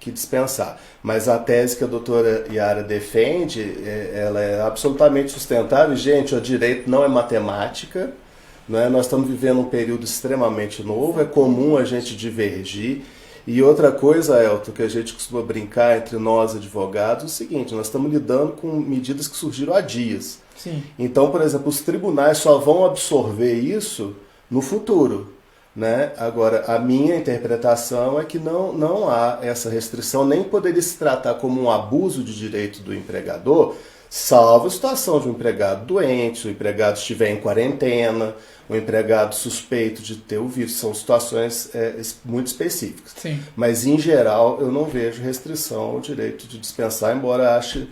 dispensar. Mas a tese que a doutora Yara defende, ela é absolutamente sustentável. Gente, o direito não é matemática, né? Nós estamos vivendo um período extremamente novo, é comum a gente divergir. E outra coisa, Elton, que a gente costuma brincar entre nós advogados, é o seguinte, nós estamos lidando com medidas que surgiram há dias. Sim. Então, por exemplo, os tribunais só vão absorver isso no futuro. Né? Agora, a minha interpretação é que não há essa restrição, nem poderia se tratar como um abuso de direito do empregador, salvo a situação de um empregado doente, se o empregado estiver em quarentena, o empregado suspeito de ter o vírus. São situações muito específicas. Sim. Mas, em geral, eu não vejo restrição ao direito de dispensar, embora ache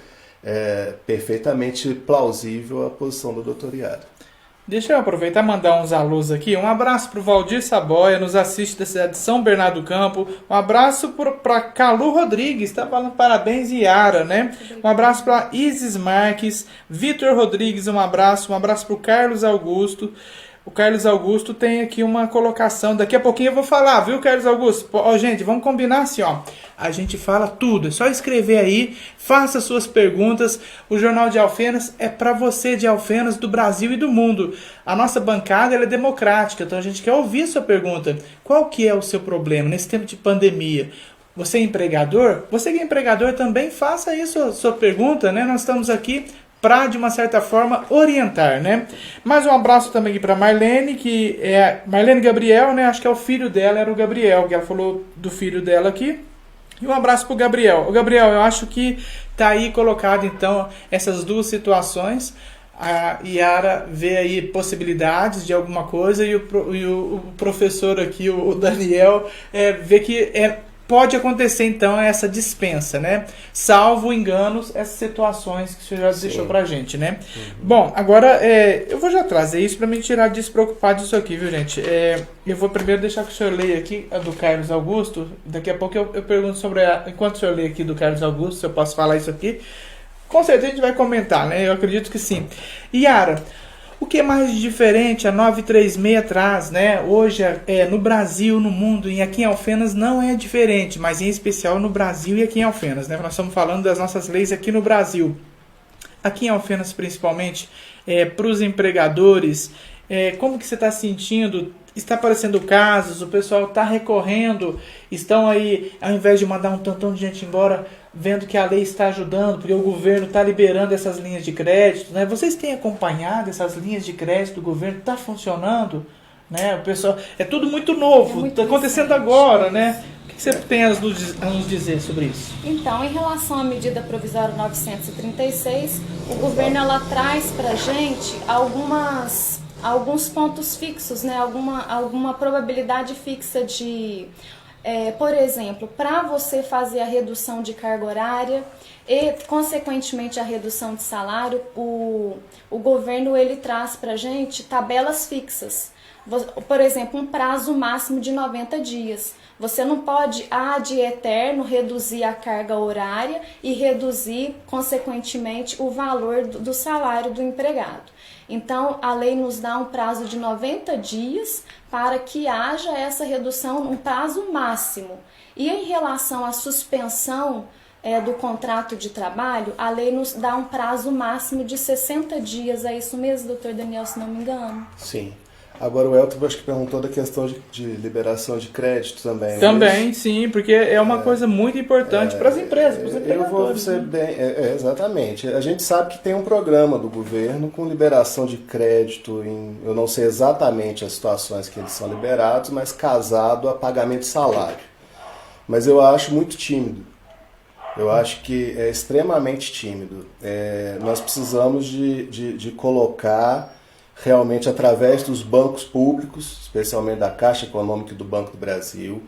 perfeitamente plausível a posição do doutor Yara. Deixa eu aproveitar e mandar uns alôs aqui. Um abraço para o Valdir Saboia, nos assiste da cidade de São Bernardo do Campo. Um abraço para Calu Rodrigues, está falando parabéns, Yara, né? Um abraço para Isis Marques, Vitor Rodrigues, um abraço para o Carlos Augusto. O Carlos Augusto tem aqui uma colocação, daqui a pouquinho eu vou falar, viu, Carlos Augusto? Ó, gente, vamos combinar assim, ó. A gente fala tudo, é só escrever aí, faça suas perguntas. O Jornal de Alfenas é para você de Alfenas, do Brasil e do mundo. A nossa bancada ela é democrática, então a gente quer ouvir a sua pergunta. Qual que é o seu problema nesse tempo de pandemia? Você é empregador? Você que é empregador também faça aí sua pergunta, né? Nós estamos aqui para, de uma certa forma, orientar, né? Mais um abraço também aqui para Marlene, que é Marlene Gabriel, né? Acho que é o filho dela, era o Gabriel, que ela falou do filho dela aqui. E um abraço pro Gabriel. O Gabriel, eu acho que tá aí colocado, então, essas duas situações. A Yara vê aí possibilidades de alguma coisa e o professor aqui, o Daniel, vê que pode acontecer, então, essa dispensa, né? Salvo enganos, essas situações que o senhor já deixou pra gente, né? Uhum. Bom, agora eu vou já trazer isso pra me tirar despreocupado disso aqui, viu, gente? Eu vou primeiro deixar que o senhor leia aqui a do Carlos Augusto. Daqui a pouco eu pergunto sobre enquanto o senhor lê aqui do Carlos Augusto, se eu posso falar isso aqui. Com certeza a gente vai comentar, né? Eu acredito que sim. Yara, o que é mais diferente a 936 traz, né? Hoje no Brasil, no mundo e aqui em Alfenas não é diferente, mas em especial no Brasil e aqui em Alfenas, né? Nós estamos falando das nossas leis aqui no Brasil. Aqui em Alfenas, principalmente, para os empregadores, como que você está sentindo? Está aparecendo casos, o pessoal está recorrendo, estão aí, ao invés de mandar um tantão de gente embora, vendo que a lei está ajudando, porque o governo está liberando essas linhas de crédito, né? Vocês têm acompanhado essas linhas de crédito do governo? Está funcionando? Né? O pessoal, é tudo muito novo, está acontecendo agora, né? O que você tem a nos dizer sobre isso? Então, em relação à medida provisória 936, o governo ela traz para a gente alguns pontos fixos, né? Alguma probabilidade fixa de... por exemplo, para você fazer a redução de carga horária e, consequentemente, a redução de salário, o governo ele traz para a gente tabelas fixas. Por exemplo, um prazo máximo de 90 dias. Você não pode, ad eterno, reduzir a carga horária e reduzir, consequentemente, o valor do salário do empregado. Então, a lei nos dá um prazo de 90 dias para que haja essa redução num prazo máximo. E em relação à suspensão do contrato de trabalho, a lei nos dá um prazo máximo de 60 dias. É isso mesmo, doutor Daniel, se não me engano? Sim. Agora o Elton acho que perguntou da questão de liberação de crédito também. Também, sim, porque é uma coisa muito importante para as empresas, para os empregadores. Eu vou ser bem... exatamente. A gente sabe que tem um programa do governo com liberação de crédito, eu não sei exatamente as situações que eles são liberados, mas casado a pagamento de salário. Mas eu acho muito tímido. Eu acho que é extremamente tímido. Nós precisamos de colocar... realmente através dos bancos públicos, especialmente da Caixa Econômica e do Banco do Brasil.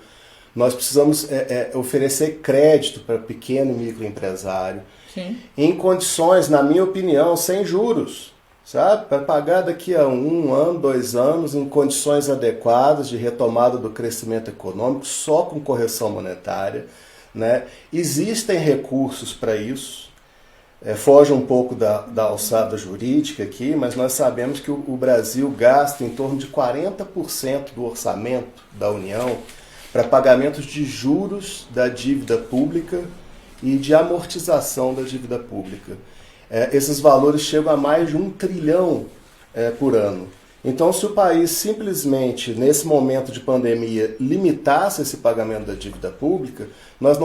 Nós precisamos oferecer crédito para pequeno e microempresário, sim, em condições, na minha opinião, sem juros, sabe? Para pagar daqui a 1 ano, 2 anos, em condições adequadas de retomada do crescimento econômico, só com correção monetária, né? Existem recursos para isso. foge um pouco da alçada jurídica aqui, mas nós sabemos que o Brasil gasta em torno de 40% do orçamento da União para pagamentos de juros da dívida pública e de amortização da dívida pública. Esses valores chegam a mais de 1 trilhão por ano. Então, se o país simplesmente, nesse momento de pandemia, limitasse esse pagamento da dívida pública, nós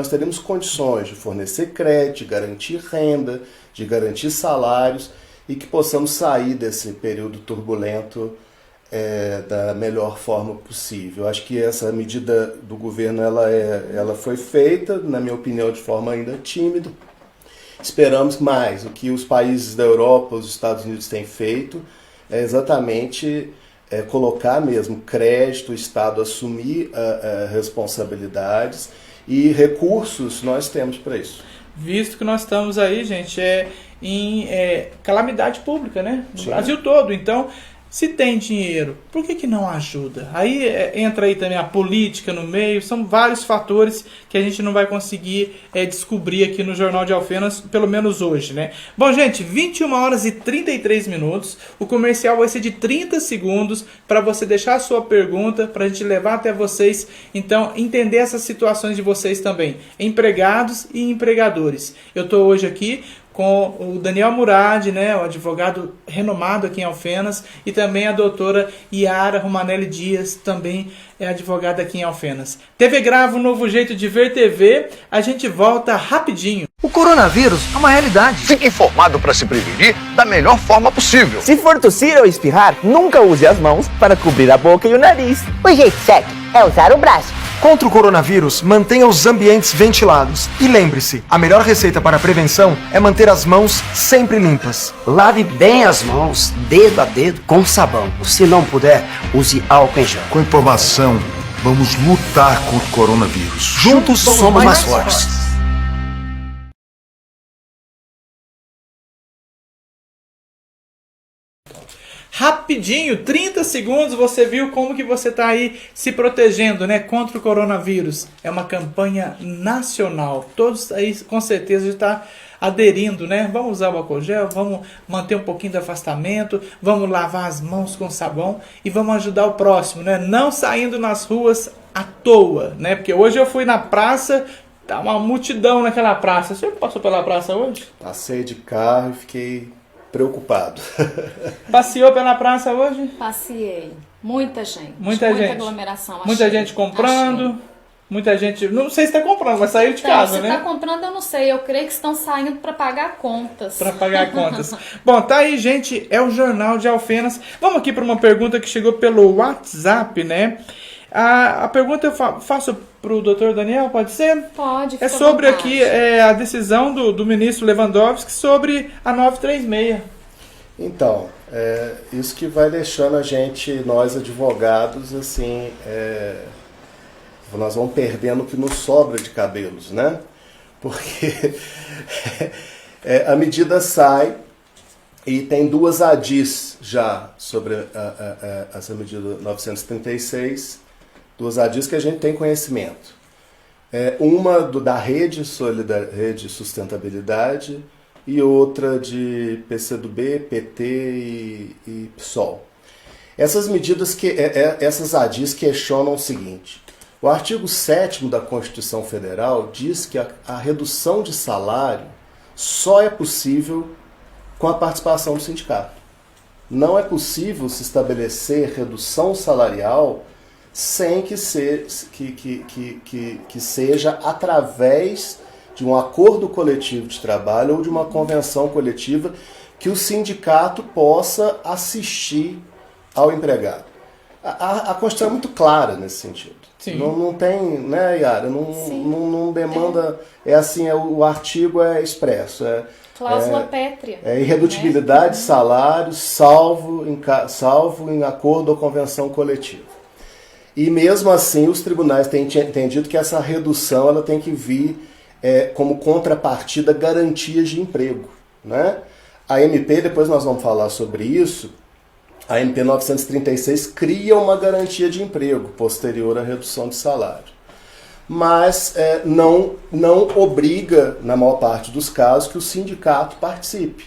teríamos condições de fornecer crédito, de garantir renda, de garantir salários e que possamos sair desse período turbulento da melhor forma possível. Acho que essa medida do governo ela foi feita, na minha opinião, de forma ainda tímida. Esperamos mais. O que os países da Europa, os Estados Unidos têm feito é exatamente colocar mesmo crédito, o Estado assumir responsabilidades e recursos nós temos para isso. Visto que nós estamos aí, gente, em calamidade pública, né? No Brasil todo. Então, se tem dinheiro, por que não ajuda? Aí entra aí também a política no meio, são vários fatores que a gente não vai conseguir descobrir aqui no Jornal de Alfenas, pelo menos hoje, né? Bom, gente, 21 horas e 33 minutos, o comercial vai ser de 30 segundos para você deixar a sua pergunta, para a gente levar até vocês, então, entender essas situações de vocês também, empregados e empregadores. Eu estou hoje aqui com o Daniel Murad, né, o advogado renomado aqui em Alfenas, e também a doutora Yara Romanelli Dias, também é advogada aqui em Alfenas. TV Grava, um novo jeito de ver TV, a gente volta rapidinho. O coronavírus é uma realidade. Fique informado para se prevenir da melhor forma possível. Se for tossir ou espirrar, nunca use as mãos para cobrir a boca e o nariz. O jeito certo é usar o braço. Contra o coronavírus, mantenha os ambientes ventilados. E lembre-se, a melhor receita para a prevenção é manter as mãos sempre limpas. Lave bem as mãos, dedo a dedo, com sabão. Se não puder, use álcool em gel. Com informação, vamos lutar contra o coronavírus. Juntos somos mais fortes. Rapidinho, 30 segundos, você viu como que você está aí se protegendo, né, contra o coronavírus. É uma campanha nacional, todos aí com certeza estão aderindo, né? Vamos usar o álcool gel, vamos manter um pouquinho de afastamento, vamos lavar as mãos com sabão e vamos ajudar o próximo, né? Não saindo nas ruas à toa, né? Porque hoje eu fui na praça, tá uma multidão naquela praça. Você passou pela praça hoje? Passei de carro e fiquei preocupado. Passeou pela praça hoje? Passei. Muita gente. Muita aglomeração. Muita gente comprando. Muita gente, não sei se está comprando, mas saiu de casa, né? Se está comprando, eu não sei. Eu creio que estão saindo para pagar contas. Para pagar contas. Bom, tá aí, gente. É o Jornal de Alfenas. Vamos aqui para uma pergunta que chegou pelo WhatsApp, né? A pergunta eu faço para o doutor Daniel, pode ser? Pode, é sobre aqui a decisão do ministro Lewandowski sobre a 936. Então, isso que vai deixando a gente, nós advogados, assim, nós vamos perdendo o que nos sobra de cabelos, né? Porque a medida sai e tem duas ADIs já sobre essa medida 936, duas ADIs que a gente tem conhecimento. Uma da Rede Sustentabilidade e outra de PCdoB, PT e PSOL. Essas medidas, essas ADIs questionam o seguinte: o artigo 7º da Constituição Federal diz que a redução de salário só é possível com a participação do sindicato. Não é possível se estabelecer redução salarial sem que seja através de um acordo coletivo de trabalho ou de uma convenção coletiva que o sindicato possa assistir ao empregado. A Constituição é muito clara nesse sentido. Não tem, né, Yara? Não demanda. O artigo é expresso. Cláusula pétrea. Irredutibilidade de salário, salvo em acordo ou convenção coletiva. E mesmo assim, os tribunais têm entendido que essa redução ela tem que vir como contrapartida garantias de emprego, né? A MP, depois nós vamos falar sobre isso, a MP 936 cria uma garantia de emprego posterior à redução de salário. mas não obriga, na maior parte dos casos, que o sindicato participe.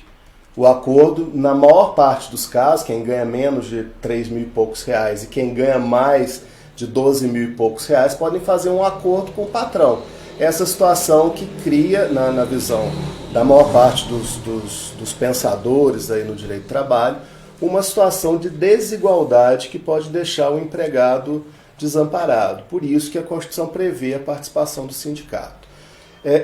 O acordo, na maior parte dos casos, quem ganha menos de 3 mil e poucos reais e quem ganha mais de 12 mil e poucos reais podem fazer um acordo com o patrão. Essa situação que cria, na visão da maior parte dos pensadores aí no direito do trabalho, uma situação de desigualdade que pode deixar o empregado desamparado. Por isso que a Constituição prevê a participação do sindicato.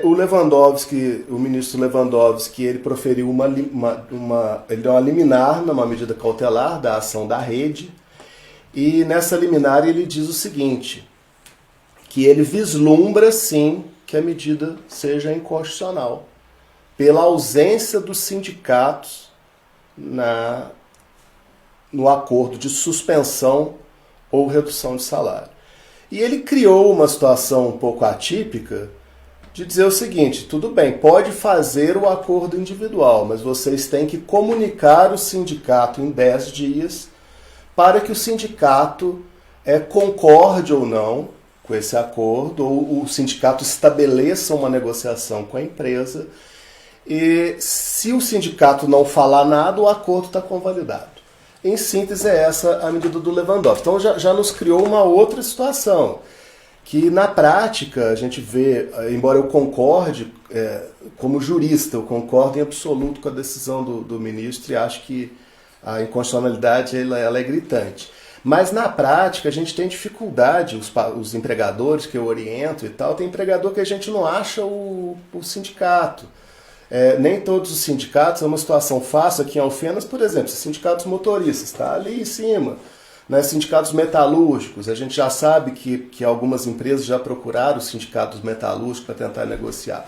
O ministro Lewandowski, ele proferiu ele deu uma liminar, numa medida cautelar da ação da rede, e nessa liminar ele diz o seguinte, que ele vislumbra sim que a medida seja inconstitucional, pela ausência dos sindicatos no acordo de suspensão ou redução de salário. E ele criou uma situação um pouco atípica de dizer o seguinte, tudo bem, pode fazer o acordo individual, mas vocês têm que comunicar o sindicato em 10 dias para que o sindicato concorde ou não com esse acordo, ou o sindicato estabeleça uma negociação com a empresa, e se o sindicato não falar nada, o acordo está convalidado. Em síntese, é essa a medida do Lewandowski. Então já nos criou uma outra situação, que na prática a gente vê, embora eu concorde, como jurista, eu concordo em absoluto com a decisão do ministro e acho que a inconstitucionalidade ela é gritante. Mas na prática a gente tem dificuldade, os empregadores que eu oriento e tal, tem empregador que a gente não acha o sindicato. Nem todos os sindicatos, é uma situação fácil aqui em Alfenas, por exemplo, sindicatos motoristas, está ali em cima. Né, sindicatos metalúrgicos, a gente já sabe que algumas empresas já procuraram os sindicatos metalúrgicos para tentar negociar.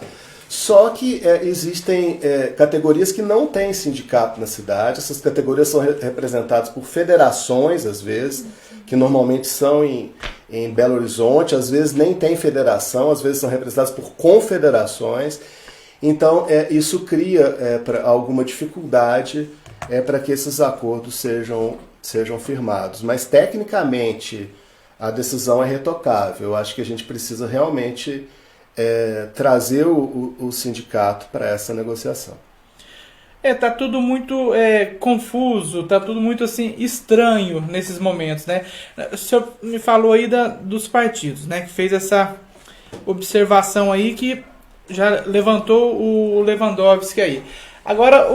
Só que existem categorias que não têm sindicato na cidade, essas categorias são representadas por federações, às vezes, que normalmente são em Belo Horizonte, às vezes nem tem federação, às vezes são representadas por confederações. Então, isso cria alguma dificuldade para que esses acordos sejam firmados. Mas, tecnicamente, a decisão é retocável. Eu acho que a gente precisa realmente trazer o sindicato para essa negociação. Tá tudo muito confuso, tá tudo muito assim estranho nesses momentos, né? O senhor me falou aí dos partidos, né? Que fez essa observação aí que já levantou o Lewandowski aí. Agora,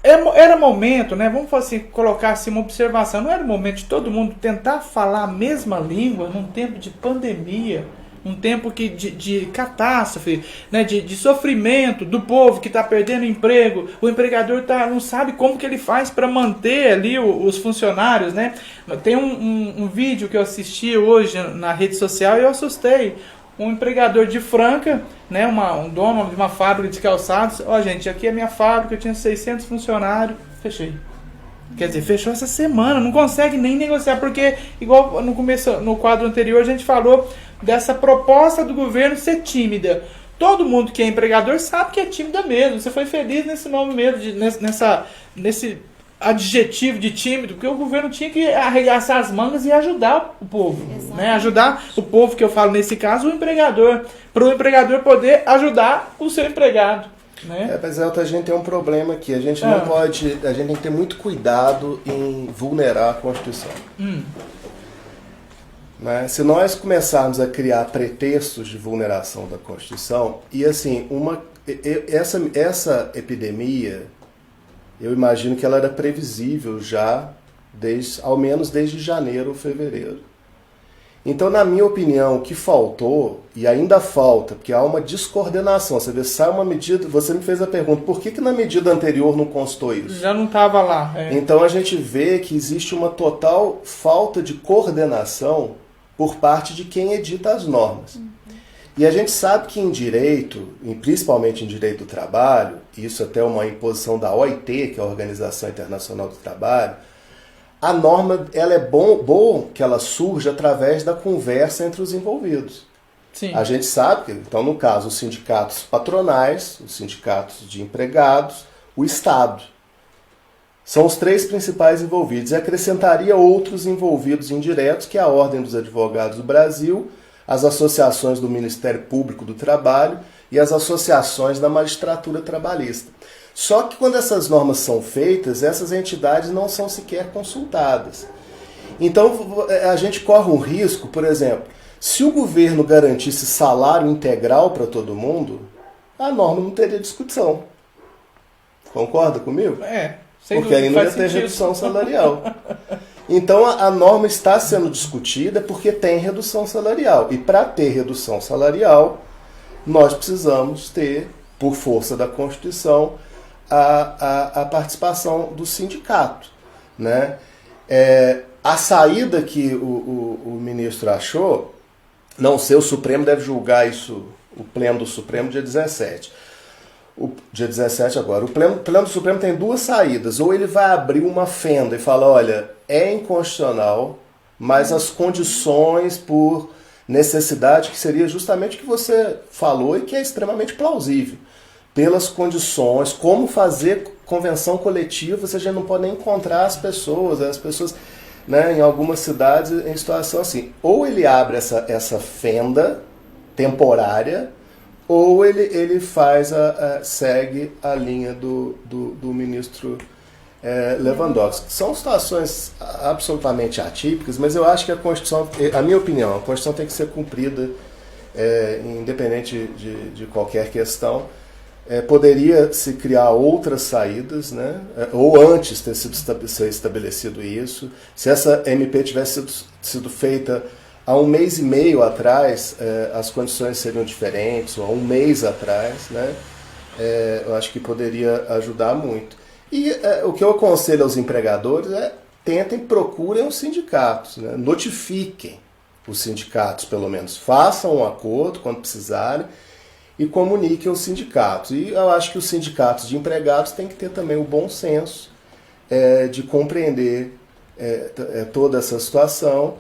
era momento, né? Vamos assim, colocar assim uma observação. Não era o momento de todo mundo tentar falar a mesma língua num tempo de pandemia, um tempo de catástrofe, né? de sofrimento do povo que está perdendo emprego. O empregador não sabe como que ele faz para manter ali os funcionários, né? Tem um vídeo que eu assisti hoje na rede social e eu assustei. Um empregador de Franca, né, um dono de uma fábrica de calçados, gente, aqui é a minha fábrica, eu tinha 600 funcionários, fechei. Quer dizer, fechou essa semana, não consegue nem negociar, porque, igual no quadro anterior, a gente falou dessa proposta do governo ser tímida. Todo mundo que é empregador sabe que é tímida mesmo, você foi feliz nesse nome mesmo, nesse adjetivo de tímido, porque o governo tinha que arregaçar as mangas e ajudar o povo, né? Ajudar o povo, que eu falo nesse caso, o empregador, para o empregador poder ajudar o seu empregado, né? Mas a gente tem um problema aqui, a gente não pode, a gente tem que ter muito cuidado em vulnerar a Constituição. Né? Se nós começarmos a criar pretextos de vulneração da Constituição, e assim, essa epidemia, eu imagino que ela era previsível já, ao menos desde janeiro ou fevereiro. Então, na minha opinião, o que faltou, e ainda falta, porque há uma descoordenação. Você vê, sai uma medida, você me fez a pergunta, por que na medida anterior não constou isso? Já não estava lá. Então, a gente vê que existe uma total falta de coordenação por parte de quem edita as normas. E a gente sabe que em direito, principalmente em direito do trabalho, isso até é uma imposição da OIT, que é a Organização Internacional do Trabalho, a norma ela é bom que ela surja através da conversa entre os envolvidos. Sim. A gente sabe que, então, no caso, os sindicatos patronais, os sindicatos de empregados, o Estado. São os três principais envolvidos. E acrescentaria outros envolvidos indiretos, que é a Ordem dos Advogados do Brasil, as associações do Ministério Público do Trabalho e as associações da magistratura trabalhista. Só que quando essas normas são feitas, essas entidades não são sequer consultadas. Então a gente corre um risco, por exemplo, se o governo garantisse salário integral para todo mundo, a norma não teria discussão. Concorda comigo? Porque aí não ia ter redução salarial. Então a norma está sendo discutida porque tem redução salarial. E para ter redução salarial, nós precisamos ter, por força da Constituição, a participação do sindicato. Né? A saída que o ministro achou, não sei, o Supremo deve julgar isso, o Pleno do Supremo, dia 17. Dia 17 agora. O Pleno do Supremo tem duas saídas. Ou ele vai abrir uma fenda e fala, olha, é inconstitucional, mas as condições por necessidade, que seria justamente o que você falou e que é extremamente plausível. Pelas condições, como fazer convenção coletiva, você já não pode nem encontrar as pessoas, né, em algumas cidades em situação assim. Ou ele abre essa fenda temporária, ou ele segue a linha do ministro Lewandowski. São situações absolutamente atípicas, mas eu acho que a Constituição, a minha opinião, a Constituição tem que ser cumprida, independente de qualquer questão. Poderia se criar outras saídas, né? Ou antes ter sido estabelecido isso. Se essa MP tivesse sido feita há 1 mês e meio atrás, as condições seriam diferentes, ou há 1 mês atrás, né? Eu acho que poderia ajudar muito. E o que eu aconselho aos empregadores é procurem os sindicatos, né? Notifiquem os sindicatos, pelo menos. Façam um acordo quando precisarem e comuniquem aos sindicatos. E eu acho que os sindicatos de empregados têm que ter também o bom senso de compreender toda essa situação.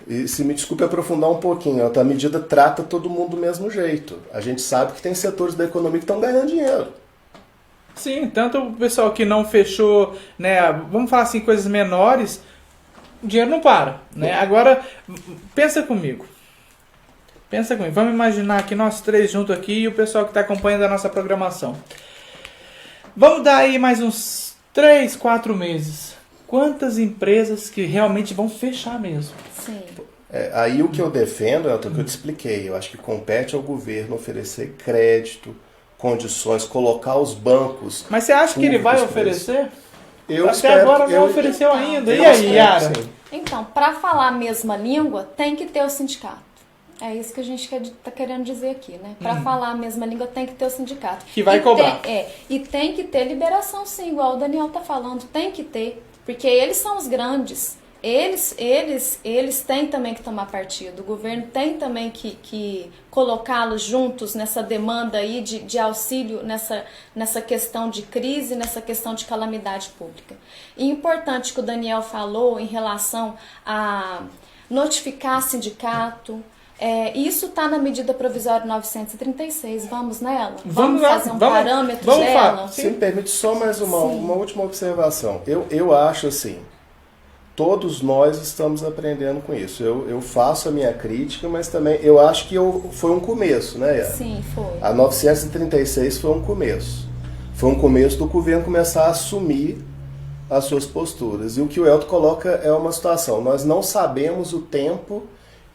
E se me desculpe aprofundar um pouquinho, a medida trata todo mundo do mesmo jeito. A gente sabe que tem setores da economia que estão ganhando dinheiro. Sim, tanto o pessoal que não fechou, né, vamos falar assim, coisas menores, o dinheiro não para. Né? Agora, pensa comigo. Vamos imaginar aqui nós três juntos aqui e o pessoal que está acompanhando a nossa programação. Vamos dar aí mais uns 3, 4 meses. Quantas empresas que realmente vão fechar mesmo? Sim. Aí o que eu defendo é o que eu te expliquei. Eu acho que compete ao governo oferecer crédito, condições, colocar os bancos. Mas você acha que ele vai oferecer? Até agora não ofereceu ainda. E aí, Yara? Então, para falar a mesma língua, tem que ter o sindicato. É isso que a gente está querendo dizer aqui, né? Para falar a mesma língua, tem que ter o sindicato. Que vai cobrar. E tem que ter liberação, sim, igual o Daniel está falando. Tem que ter, porque eles são os grandes. Eles têm também que tomar partido. O governo tem também que colocá-los juntos nessa demanda aí de auxílio, nessa questão de crise, nessa questão de calamidade pública. E importante que o Daniel falou em relação a notificar sindicato. Isso está na medida provisória 936. Vamos nela? Vamos fazer um parâmetro dela? Se me permite só mais uma última observação. Eu acho assim, todos nós estamos aprendendo com isso. Eu faço a minha crítica, mas também eu acho que foi um começo, né, Yara? Sim, foi. A 936 foi um começo. Foi um começo do governo começar a assumir as suas posturas. E o que o Elton coloca é uma situação. Nós não sabemos o tempo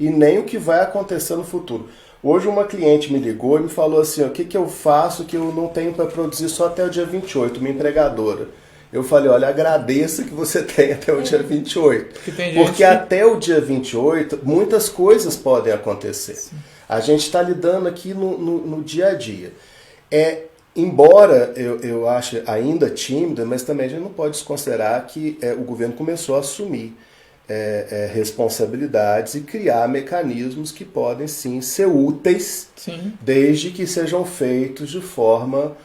e nem o que vai acontecer no futuro. Hoje uma cliente me ligou e me falou assim, o que eu faço que eu não tenho para produzir só até o dia 28, minha empregadora. Eu falei, olha, agradeça que você tem até o dia 28. Porque até o dia 28, muitas coisas podem acontecer. Sim. A gente está lidando aqui no dia a dia. Embora eu ache ainda tímida, mas também a gente não pode desconsiderar que o governo começou a assumir responsabilidades e criar mecanismos que podem sim ser úteis, desde que sejam feitos de forma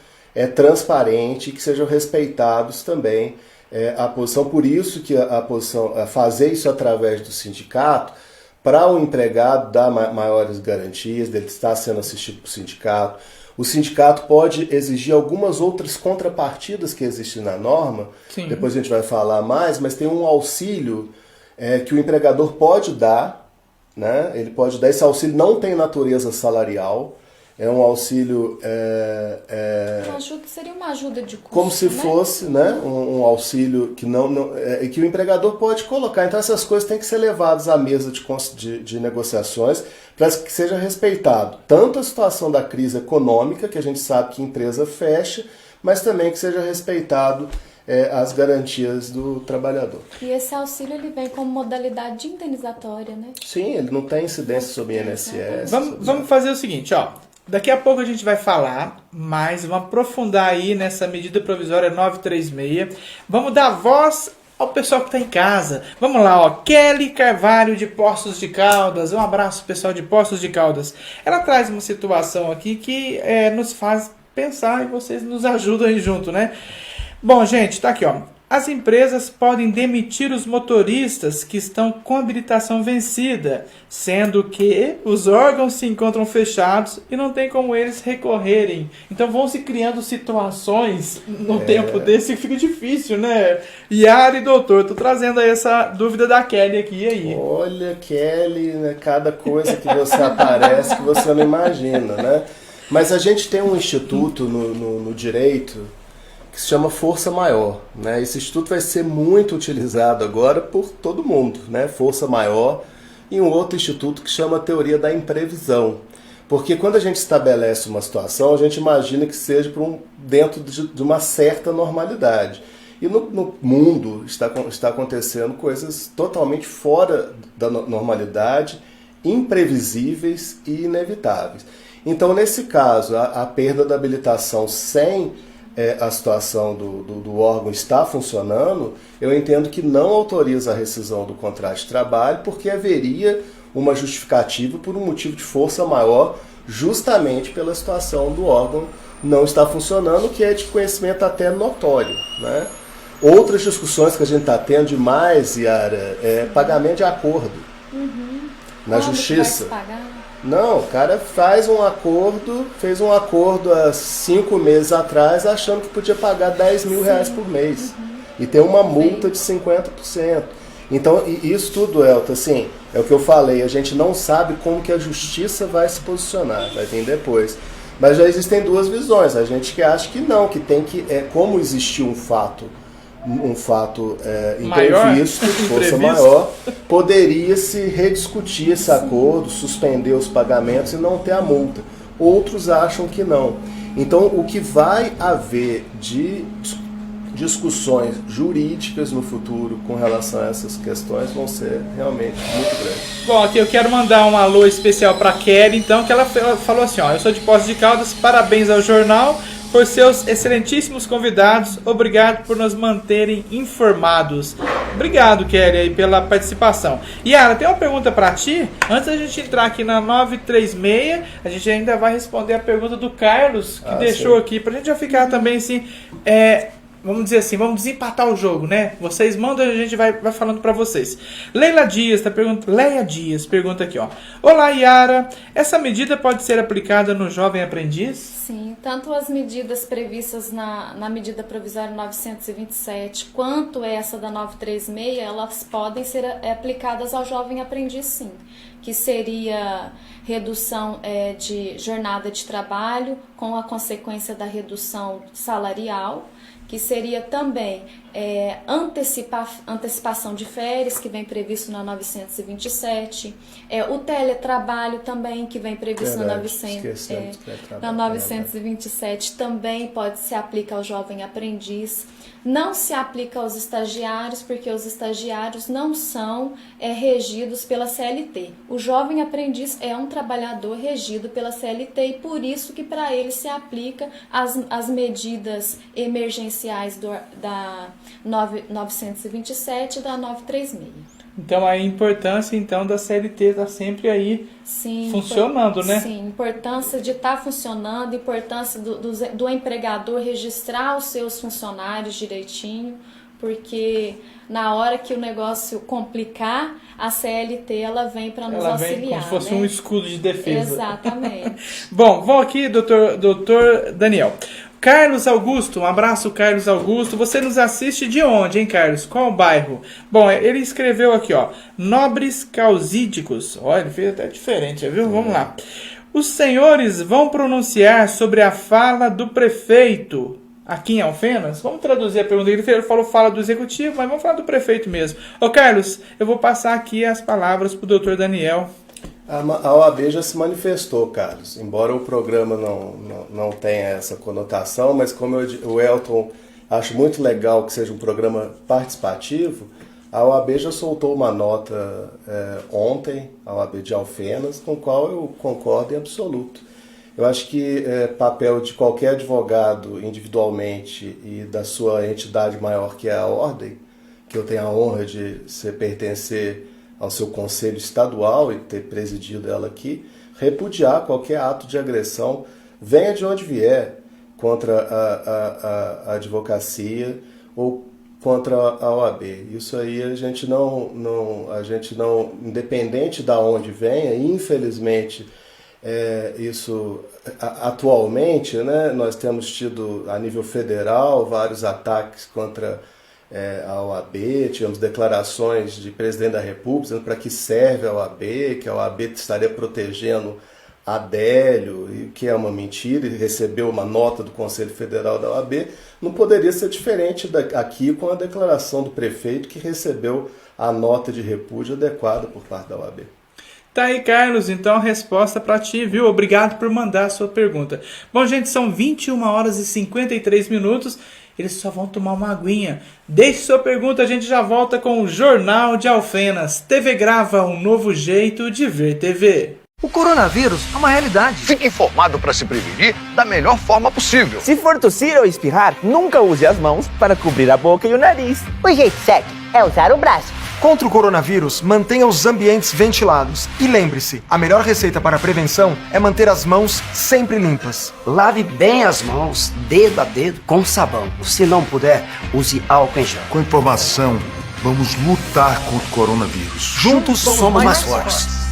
transparente e que sejam respeitados também a posição. Por isso que a posição, fazer isso através do sindicato, para o empregado dar maiores garantias, dele estar sendo assistido por sindicato. O sindicato pode exigir algumas outras contrapartidas que existem na norma, depois a gente vai falar mais, mas tem um auxílio que o empregador pode dar né? Ele pode dar esse auxílio, não tem natureza salarial, é um auxílio... Seria uma ajuda de custo, como se né? fosse, né, um auxílio que, que o empregador pode colocar. Então essas coisas têm que ser levadas à mesa de negociações para que seja respeitado tanto a situação da crise econômica, que a gente sabe que a empresa fecha, mas também que seja respeitado as garantias do trabalhador. E esse auxílio ele vem como modalidade indenizatória, né? Sim, ele não tem incidência sobre INSS. Vamos fazer o seguinte, ó. Daqui a pouco a gente vai falar mais, vamos aprofundar aí nessa medida provisória 936. Vamos dar voz ao pessoal que está em casa. Vamos lá, ó. Kelly Carvalho de Poços de Caldas. Um abraço, pessoal de Poços de Caldas. Ela traz uma situação aqui que nos faz pensar e vocês nos ajudam aí junto, né? Bom, gente, tá aqui, ó. As empresas podem demitir os motoristas que estão com habilitação vencida, sendo que os órgãos se encontram fechados e não tem como eles recorrerem. Então vão se criando situações no tempo desse que fica difícil, né? Yara e doutor, tô trazendo aí essa dúvida da Kelly aqui e aí. Olha, Kelly, né? Cada coisa que você aparece que você não imagina, né? Mas a gente tem um instituto no direito que se chama Força Maior, né? Esse instituto vai ser muito utilizado agora por todo mundo, né? Força Maior e um outro instituto que chama Teoria da Imprevisão. Porque quando a gente estabelece uma situação, a gente imagina que seja dentro de uma certa normalidade. E no mundo está acontecendo coisas totalmente fora da normalidade, imprevisíveis e inevitáveis. Então, nesse caso, a perda da habilitação sem a situação do órgão está funcionando, eu entendo que não autoriza a rescisão do contrato de trabalho, porque haveria uma justificativa por um motivo de força maior, justamente pela situação do órgão não estar funcionando, que é de conhecimento até notório, né? Outras discussões que a gente está tendo demais, Yara, é pagamento de acordo na justiça. Não, o cara fez um acordo há 5 meses atrás, achando que podia pagar 10 mil reais por mês. E tem uma multa de 50%. Então, isso tudo, Elton, assim, é o que eu falei, a gente não sabe como que a justiça vai se posicionar, vai vir depois. Mas já existem duas visões, a gente que acha que não, que tem que, como existiu um fato imprevisto, de força maior, poderia-se rediscutir esse acordo, suspender os pagamentos e não ter a multa. Outros acham que não. Então, o que vai haver de discussões jurídicas no futuro com relação a essas questões vão ser realmente muito grandes. Bom, aqui eu quero mandar um alô especial para Kelly, então, que ela falou assim, ó, eu sou de Poços de Caldas, parabéns ao jornal por seus excelentíssimos convidados, obrigado por nos manterem informados. Obrigado, Kelly, aí, pela participação. Yara, tem uma pergunta para ti, antes da gente entrar aqui na 936, a gente ainda vai responder a pergunta do Carlos, que deixou aqui, pra gente já ficar também assim, vamos dizer assim, vamos desempatar o jogo, né? Vocês mandam, a gente vai falando pra vocês. Leia Dias pergunta aqui, ó. Olá, Yara. Essa medida pode ser aplicada no jovem aprendiz? Sim, tanto as medidas previstas na medida provisória 927 quanto essa da 936, elas podem ser aplicadas ao jovem aprendiz, sim. Que seria redução de jornada de trabalho com a consequência da redução salarial, que seria também antecipação de férias, que vem previsto na 927, o teletrabalho também, que vem previsto na 927, também se aplica ao jovem aprendiz. Não se aplica aos estagiários, porque os estagiários não são regidos pela CLT. O jovem aprendiz é um trabalhador regido pela CLT e por isso que para ele se aplica as medidas emergenciais da 927 e da 936. Então, a importância da CLT está sempre aí funcionando, né? Sim, importância de estar funcionando, importância do empregador registrar os seus funcionários direitinho, porque na hora que o negócio complicar, a CLT ela vem para nos auxiliar. Ela vem como se fosse um escudo de defesa. Exatamente. Bom, vamos aqui, doutor Daniel. Carlos Augusto, um abraço, Carlos Augusto. Você nos assiste de onde, hein, Carlos? Qual o bairro? Bom, ele escreveu aqui, ó, Nobres Causídicos. Olha, ele fez até diferente, viu? Vamos lá. Os senhores vão pronunciar sobre a fala do prefeito aqui em Alfenas? Vamos traduzir a pergunta. Ele falou fala do executivo, mas vamos falar do prefeito mesmo. Ô, Carlos, eu vou passar aqui as palavras para o doutor Daniel. A OAB já se manifestou, Carlos, embora o programa não tenha essa conotação, mas como o Elton acho muito legal que seja um programa participativo, a OAB já soltou uma nota ontem, a OAB de Alfenas, com a qual eu concordo em absoluto. Eu acho que papel de qualquer advogado individualmente e da sua entidade maior, que é a Ordem, que eu tenho a honra de pertencer ao seu conselho estadual e ter presidido ela aqui, repudiar qualquer ato de agressão, venha de onde vier, contra a advocacia ou contra a OAB. Isso aí a gente não, independente de onde venha, infelizmente, isso atualmente, né, nós temos tido a nível federal vários ataques contra a OAB, tivemos declarações de presidente da República dizendo para que serve a OAB, que a OAB estaria protegendo Adélio, e que é uma mentira, e recebeu uma nota do Conselho Federal da OAB. Não poderia ser diferente aqui com a declaração do prefeito, que recebeu a nota de repúdio adequada por parte da OAB. Tá aí, Carlos, então a resposta para ti, viu? Obrigado por mandar a sua pergunta. Bom, gente, são 21 horas e 53 minutos. Eles só vão tomar uma aguinha. Deixe sua pergunta, a gente já volta com o Jornal de Alfenas. TV Grava, um novo jeito de ver TV. O coronavírus é uma realidade. Fique informado para se prevenir da melhor forma possível. Se for tossir ou espirrar, nunca use as mãos para cobrir a boca e o nariz. O jeito certo é usar o braço. Contra o coronavírus, mantenha os ambientes ventilados. E lembre-se, a melhor receita para a prevenção é manter as mãos sempre limpas. Lave bem as mãos, dedo a dedo, com sabão. Se não puder, use álcool em gel. Com informação, vamos lutar contra o coronavírus. Juntos somos mais fortes.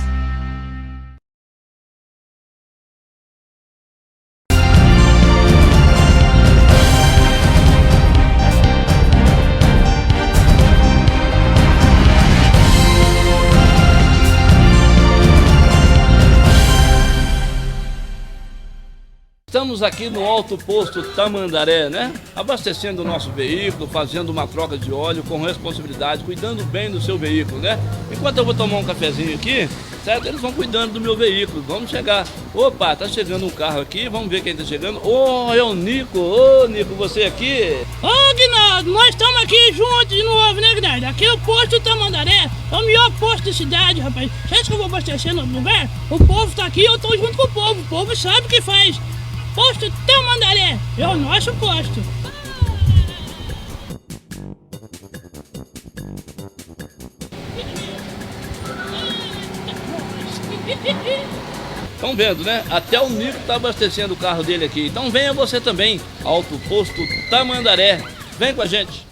Estamos aqui no Alto Posto Tamandaré, né? Abastecendo o nosso veículo, fazendo uma troca de óleo com responsabilidade, cuidando bem do seu veículo, né? Enquanto eu vou tomar um cafezinho aqui, certo? Eles vão cuidando do meu veículo. Vamos chegar. Opa, tá chegando um carro aqui, vamos ver quem tá chegando. É o Nico. Nico, você aqui? Guinaldo, nós estamos aqui juntos de novo, né, Guinaldo? Aqui é o posto Tamandaré, é o melhor posto da cidade, rapaz. Você acha que eu vou abastecer no lugar? O povo tá aqui, eu tô junto com o povo sabe o que faz. Posto Tamandaré, é o nosso posto. Estão vendo, né? Até o Nico tá abastecendo o carro dele aqui. Então venha você também, Alto Posto Tamandaré. Vem com a gente.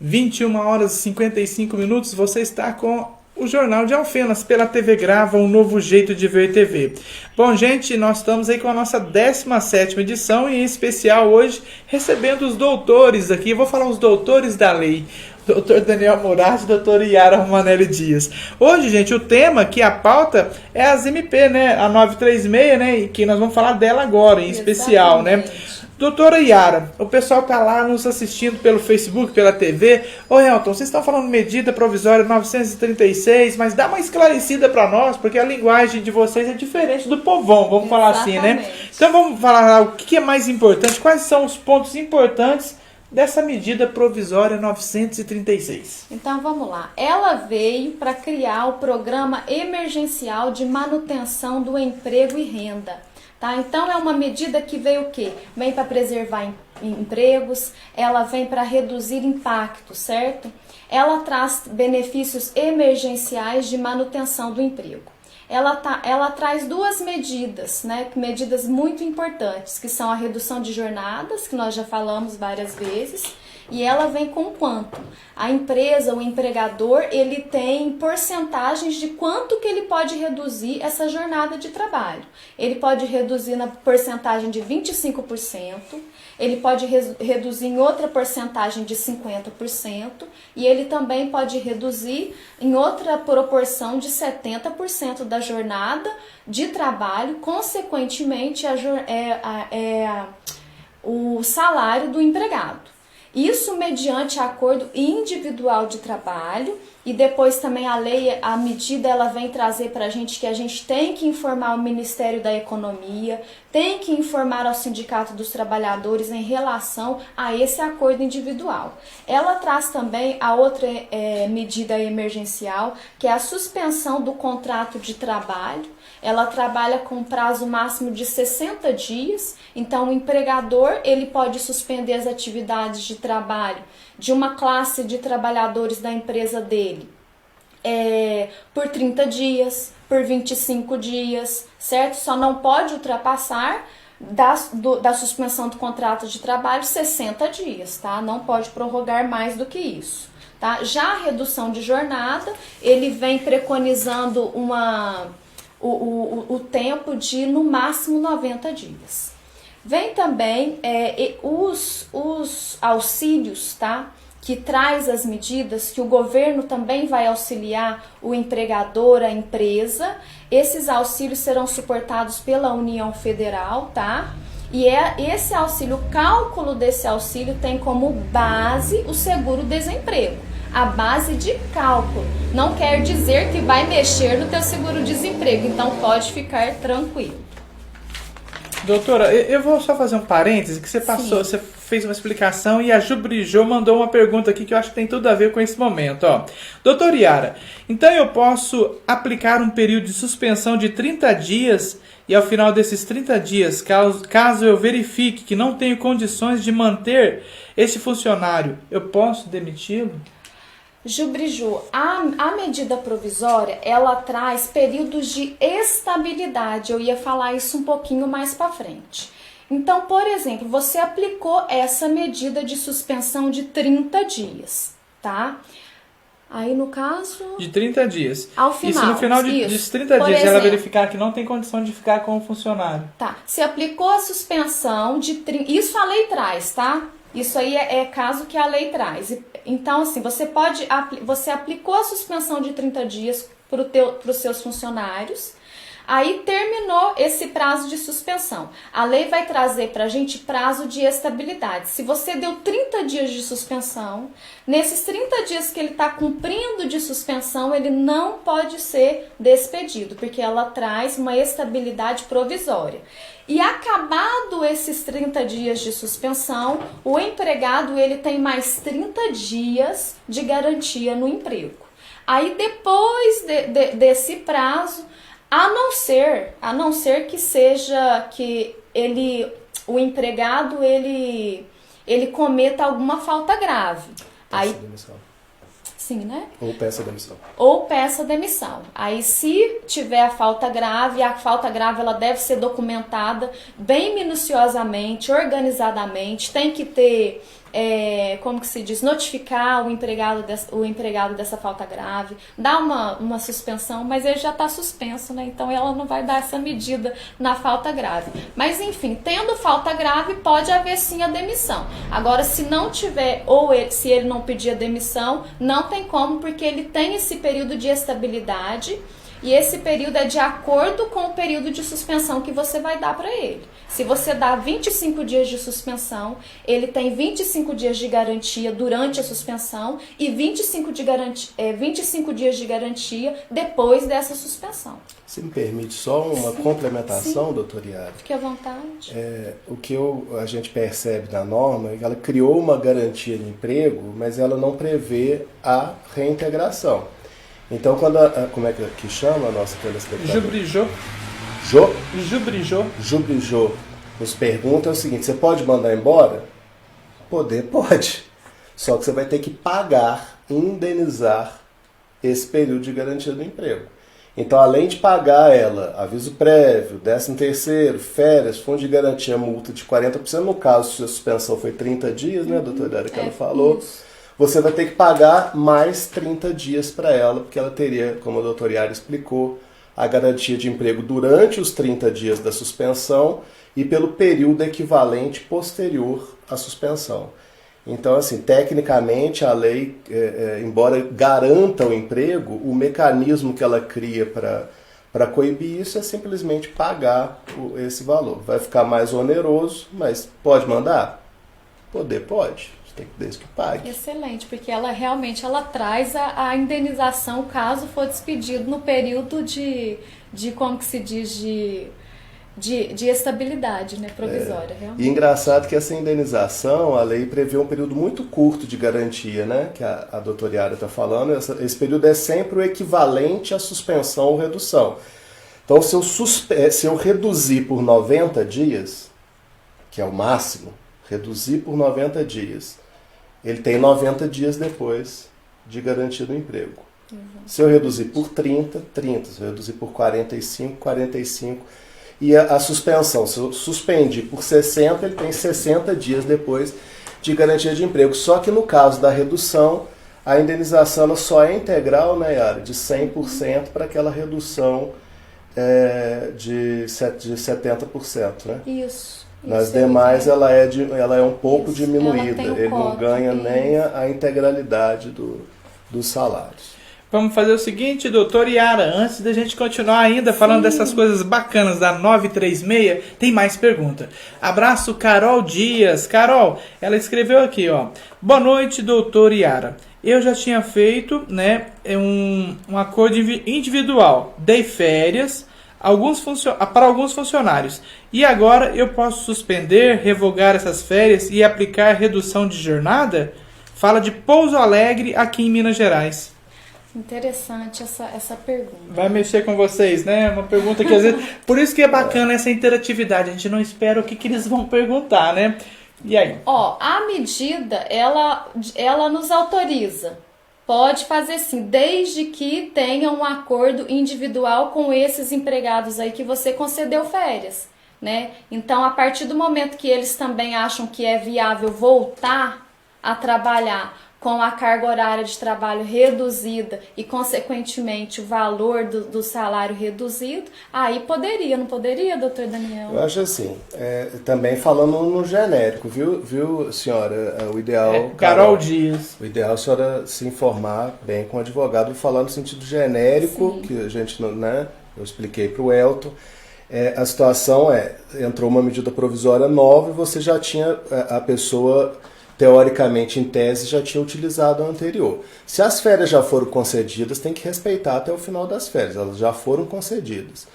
Às 21 horas e 55 minutos, você está com o Jornal de Alfenas, pela TV Grava, um novo jeito de ver TV. Bom, gente, nós estamos aí com a nossa 17ª edição e, em especial, hoje, recebendo os doutores aqui. Eu vou falar os doutores da lei. Doutor Daniel Murat e doutora Yara Romanelli Dias. Hoje, gente, o tema, que a pauta é as MP, né? A 936, né? E que nós vamos falar dela agora, em especial, né? Doutora Yara, o pessoal tá lá nos assistindo pelo Facebook, pela TV. Elton, vocês estão falando medida provisória 936, mas dá uma esclarecida para nós, porque a linguagem de vocês é diferente do povão, vamos falar assim, né? Então vamos falar o que é mais importante, quais são os pontos importantes dessa medida provisória 936. Então vamos lá. Ela veio para criar o Programa Emergencial de Manutenção do Emprego e Renda. Tá? Então é uma medida que veio o quê? Vem para preservar empregos, ela vem para reduzir impactos, certo? Ela traz benefícios emergenciais de manutenção do emprego. ela traz duas medidas, né? Medidas muito importantes, que são a redução de jornadas, que nós já falamos várias vezes, e ela vem com quanto? A empresa, o empregador, ele tem porcentagens de quanto que ele pode reduzir essa jornada de trabalho. Ele pode reduzir na porcentagem de 25%, ele pode reduzir em outra porcentagem de 50%, e ele também pode reduzir em outra proporção de 70% da jornada de trabalho, consequentemente o salário do empregado. Isso mediante acordo individual de trabalho, e depois também a medida ela vem trazer para a gente que a gente tem que informar o Ministério da Economia, tem que informar ao Sindicato dos Trabalhadores em relação a esse acordo individual. Ela traz também a outra medida emergencial, que é a suspensão do contrato de trabalho. Ela trabalha com prazo máximo de 60 dias, então o empregador ele pode suspender as atividades de trabalho de uma classe de trabalhadores da empresa dele por 30 dias, por 25 dias, certo? Só não pode ultrapassar da suspensão do contrato de trabalho 60 dias, tá? Não pode prorrogar mais do que isso. Tá? Já a redução de jornada, ele vem preconizando o tempo de no máximo 90 dias. Vem também os auxílios, tá? Que traz as medidas que o governo também vai auxiliar o empregador, a empresa. Esses auxílios serão suportados pela União Federal, tá? E esse auxílio, o cálculo desse auxílio tem como base o seguro-desemprego. A base de cálculo. Não quer dizer que vai mexer no teu seguro-desemprego, então pode ficar tranquilo. Doutora, eu vou só fazer um parêntese, que você passou, você fez uma explicação e a Jubrijô mandou uma pergunta aqui que eu acho que tem tudo a ver com esse momento. Ó. Doutora Yara, então eu posso aplicar um período de suspensão de 30 dias e ao final desses 30 dias, caso eu verifique que não tenho condições de manter esse funcionário, eu posso demiti-lo? Jubrijô, a medida provisória, ela traz períodos de estabilidade. Eu ia falar isso um pouquinho mais para frente. Então, por exemplo, você aplicou essa medida de suspensão de 30 dias, tá? Aí, no caso... De 30 dias. Ao final. E se no final de 30 dias ela verificar que não tem condição de ficar com o funcionário? Tá. Você aplicou a suspensão de 30... Isso a lei traz, tá? Isso aí é caso que a lei traz. Então, assim, você aplicou a suspensão de 30 dias para os seus funcionários, aí terminou esse prazo de suspensão. A lei vai trazer para a gente prazo de estabilidade. Se você deu 30 dias de suspensão, nesses 30 dias que ele está cumprindo de suspensão, ele não pode ser despedido, porque ela traz uma estabilidade provisória. E acabado esses 30 dias de suspensão, o empregado ele tem mais 30 dias de garantia no emprego. Aí depois desse prazo, a não ser que seja que o empregado ele cometa alguma falta grave. Aí sim, né? Ou peça demissão. Ou peça demissão. Aí, se tiver a falta grave ela deve ser documentada bem minuciosamente, organizadamente, tem que ter, como que se diz, notificar o empregado dessa falta grave, dar uma suspensão, mas ele já está suspenso, né? Então ela não vai dar essa medida na falta grave. Mas enfim, tendo falta grave, pode haver sim a demissão. Agora, se não tiver, se ele não pedir a demissão, não tem como, porque ele tem esse período de estabilidade. E esse período é de acordo com o período de suspensão que você vai dar para ele. Se você dá 25 dias de suspensão, ele tem 25 dias de garantia durante a suspensão e 25 dias de garantia depois dessa suspensão. Se me permite só uma complementação, doutora Yara. Fique à vontade. O que a gente percebe na norma é que ela criou uma garantia de emprego, mas ela não prevê a reintegração. Então, como é que chama a nossa telespectadora? Jubrijô nos pergunta o seguinte: você pode mandar embora? Pode. Só que você vai ter que indenizar esse período de garantia do emprego. Então, além de pagar ela aviso prévio, 13º, férias, fundo de garantia, multa de 40%, no caso, se a suspensão foi 30 dias, né, doutora Dária, que ela falou, você vai ter que pagar mais 30 dias para ela, porque ela teria, como a doutora Yara explicou, a garantia de emprego durante os 30 dias da suspensão e pelo período equivalente posterior à suspensão. Então, assim, tecnicamente, a lei, embora garanta o emprego, o mecanismo que ela cria para coibir isso é simplesmente pagar esse valor. Vai ficar mais oneroso, mas pode mandar? Pode. Tem que desde que pague. Excelente, porque ela realmente traz a indenização caso for despedido no período de como que se diz, de estabilidade, né, provisória. Realmente. E engraçado que essa indenização, a lei prevê um período muito curto de garantia, né, que a doutora Yara está falando. Esse período é sempre o equivalente à suspensão ou redução. Então, se eu reduzir por 90 dias, que é o máximo, reduzir por 90 dias, ele tem 90 dias depois de garantia do emprego. Se eu reduzir por 30, se eu reduzir por 45, e a suspensão, se eu suspendi por 60, ele tem 60 dias depois de garantia de emprego. Só que no caso da redução, a indenização ela só é integral, né, Yara, de 100% para aquela redução de 70%. Né? Isso. Nas demais, ela é um pouco diminuída. Ele não ganha nem a integralidade dos salários. Vamos fazer o seguinte, doutor Yara, antes da gente continuar ainda falando dessas coisas bacanas da 936, tem mais pergunta. Abraço, Carol Dias. Carol, ela escreveu aqui, ó. Boa noite, doutor Yara. Eu já tinha feito, né, um acordo individual. Dei férias para alguns funcionários. E agora eu posso suspender, revogar essas férias e aplicar redução de jornada? Fala de Pouso Alegre, aqui em Minas Gerais. Interessante essa pergunta. Vai mexer com vocês, né? Uma pergunta que às vezes... Por isso que é bacana essa interatividade. A gente não espera o que eles vão perguntar, né? E aí? A medida, ela nos autoriza. Pode fazer sim, desde que tenha um acordo individual com esses empregados aí que você concedeu férias, né? Então, a partir do momento que eles também acham que é viável voltar a trabalhar com a carga horária de trabalho reduzida e, consequentemente, o valor do salário reduzido, aí poderia, não poderia, doutor Daniel? Eu acho assim, também falando no genérico, viu senhora? O ideal... Carol Dias. O ideal é a senhora se informar bem com o advogado e falar no sentido genérico, sim, que a gente, né, eu expliquei para o Elton. A situação entrou uma medida provisória nova e você já tinha a pessoa... teoricamente, em tese, já tinha utilizado a anterior. Se as férias já foram concedidas, tem que respeitar até o final das férias. Elas já foram concedidas.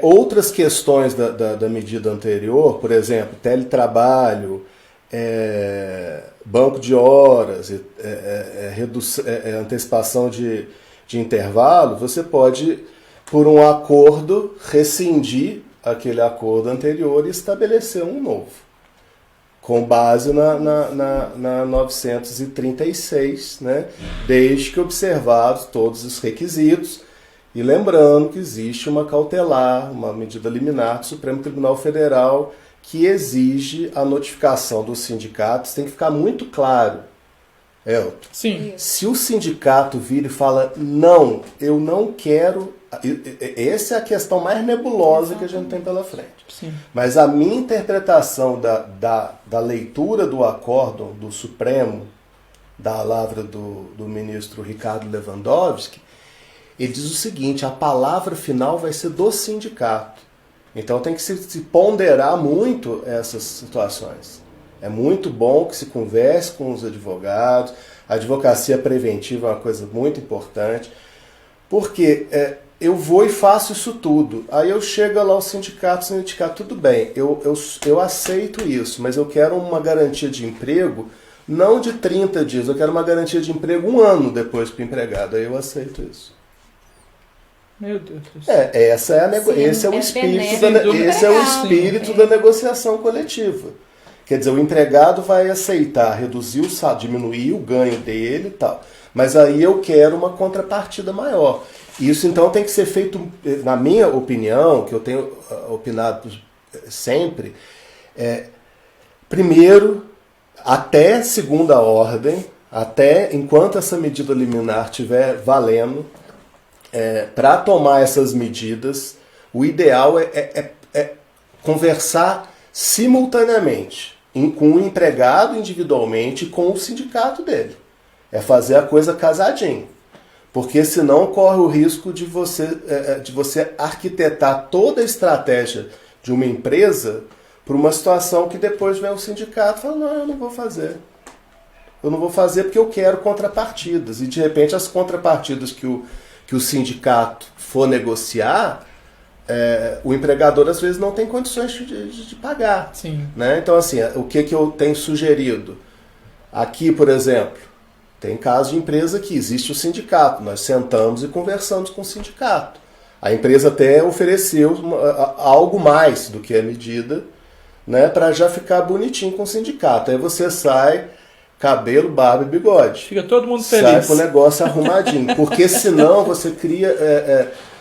Outras questões da medida anterior, por exemplo, teletrabalho, banco de horas, antecipação de intervalo, você pode, por um acordo, rescindir aquele acordo anterior e estabelecer um novo. Com base na 936, né? Desde que observados todos os requisitos. E lembrando que existe uma cautelar, uma medida liminar do Supremo Tribunal Federal que exige a notificação dos sindicatos. Tem que ficar muito claro, Elton. Sim. Se o sindicato vira e fala, não, eu não quero... Essa é a questão mais nebulosa que a gente tem pela frente. Sim. Mas a minha interpretação da leitura do acórdão do Supremo, da palavra do ministro Ricardo Lewandowski, ele diz o seguinte, a palavra final vai ser do sindicato. Então tem que se ponderar muito essas situações. É muito bom que se converse com os advogados, a advocacia preventiva é uma coisa muito importante, porque... eu vou e faço isso tudo. Aí eu chego lá ao sindicato, tudo bem, eu aceito isso, mas eu quero uma garantia de emprego, não de 30 dias, eu quero uma garantia de emprego 1 ano depois para o empregado. Aí eu aceito isso. Meu Deus do céu. Esse é o espírito da negociação coletiva. Quer dizer, o empregado vai aceitar reduzir diminuir o ganho dele e tal. Mas aí eu quero uma contrapartida maior. Isso então tem que ser feito, na minha opinião, que eu tenho opinado sempre, primeiro, até segunda ordem, até enquanto essa medida liminar estiver valendo, para tomar essas medidas, o ideal é conversar simultaneamente com o empregado individualmente e com o sindicato dele. É fazer a coisa casadinho. Porque senão corre o risco de você arquitetar toda a estratégia de uma empresa para uma situação que depois vem o sindicato e fala, não, eu não vou fazer. Eu não vou fazer porque eu quero contrapartidas. E de repente as contrapartidas que o sindicato for negociar, o empregador às vezes não tem condições de pagar. Sim. Né? Então assim, o que eu tenho sugerido? Aqui, por exemplo, tem caso de empresa que existe o sindicato. Nós sentamos e conversamos com o sindicato. A empresa até ofereceu algo mais do que a medida, né, para já ficar bonitinho com o sindicato. Aí você sai, cabelo, barba e bigode. Fica todo mundo feliz. Sai com o negócio arrumadinho. Porque senão você cria...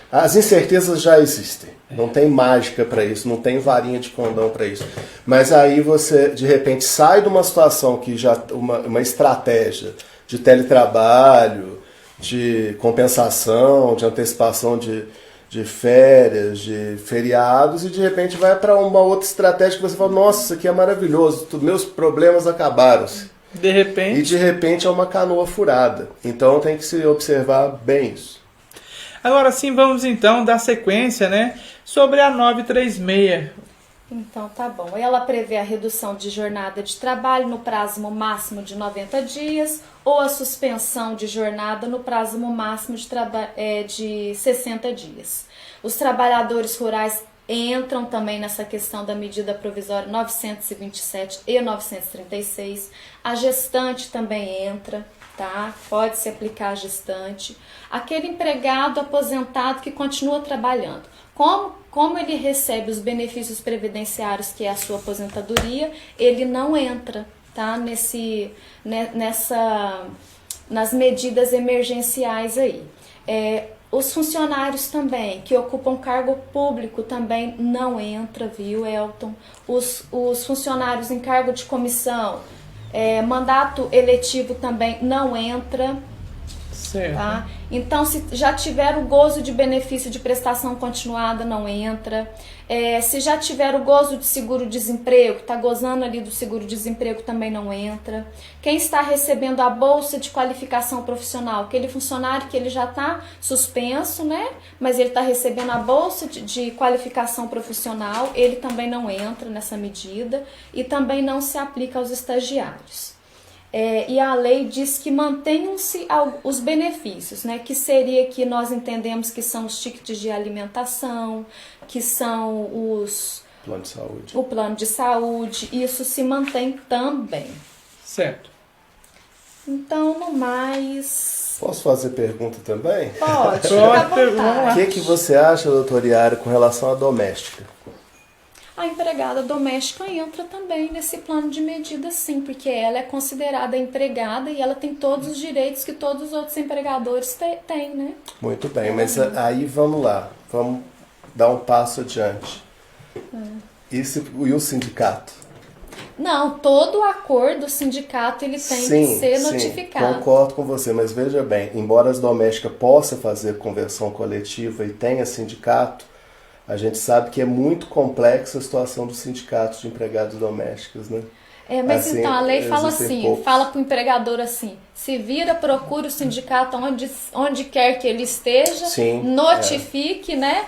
as incertezas já existem. Não tem mágica para isso, não tem varinha de condão para isso. Mas aí você, de repente, sai de uma situação que já... uma estratégia de teletrabalho, de compensação, de antecipação de férias, de feriados, e de repente vai para uma outra estratégia que você fala, nossa, isso aqui é maravilhoso, meus problemas acabaram-se. De repente... E de repente é uma canoa furada. Então tem que se observar bem isso. Agora sim, vamos então dar sequência, né, sobre a 936. Então, tá bom. Ela prevê a redução de jornada de trabalho no prazo máximo de 90 dias ou a suspensão de jornada no prazo máximo de 60 dias. Os trabalhadores rurais entram também nessa questão da medida provisória 927 e 936. A gestante também entra, tá? Pode se aplicar a gestante. Aquele empregado aposentado que continua trabalhando. Como ele recebe os benefícios previdenciários, que é a sua aposentadoria, ele não entra, tá? Nas medidas emergenciais aí. Os funcionários também, que ocupam cargo público, também não entra, viu, Elton? Os funcionários em cargo de comissão, mandato eletivo também não entra. Certo. Tá? Então, se já tiver o gozo de benefício de prestação continuada, não entra. Se já tiver o gozo de seguro-desemprego, está gozando ali do seguro-desemprego, também não entra. Quem está recebendo a bolsa de qualificação profissional, aquele funcionário que ele já está suspenso, né? Mas ele está recebendo a bolsa de qualificação profissional, ele também não entra nessa medida e também não se aplica aos estagiários. E a lei diz que mantenham-se os benefícios, né, que seria que nós entendemos que são os tickets de alimentação, que são plano de saúde. O plano de saúde, isso se mantém também. Certo. Então, no mais... Posso fazer pergunta também? Pode, fica à vontade. O que você acha, doutora Yara, com relação à doméstica? A empregada doméstica entra também nesse plano de medida, sim, porque ela é considerada empregada e ela tem todos os direitos que todos os outros empregadores têm, né? Muito bem, mas aí vamos lá, vamos dar um passo adiante. E o sindicato? Não, todo acordo do sindicato ele tem que ser notificado. Concordo com você, mas veja bem, embora as domésticas possam fazer conversão coletiva e tenha sindicato, a gente sabe que é muito complexa a situação dos sindicatos de empregados domésticos, né? Mas assim, então a lei fala assim, poucos. fala para o empregador assim, se vira, procure o sindicato onde quer que ele esteja, notifique, né?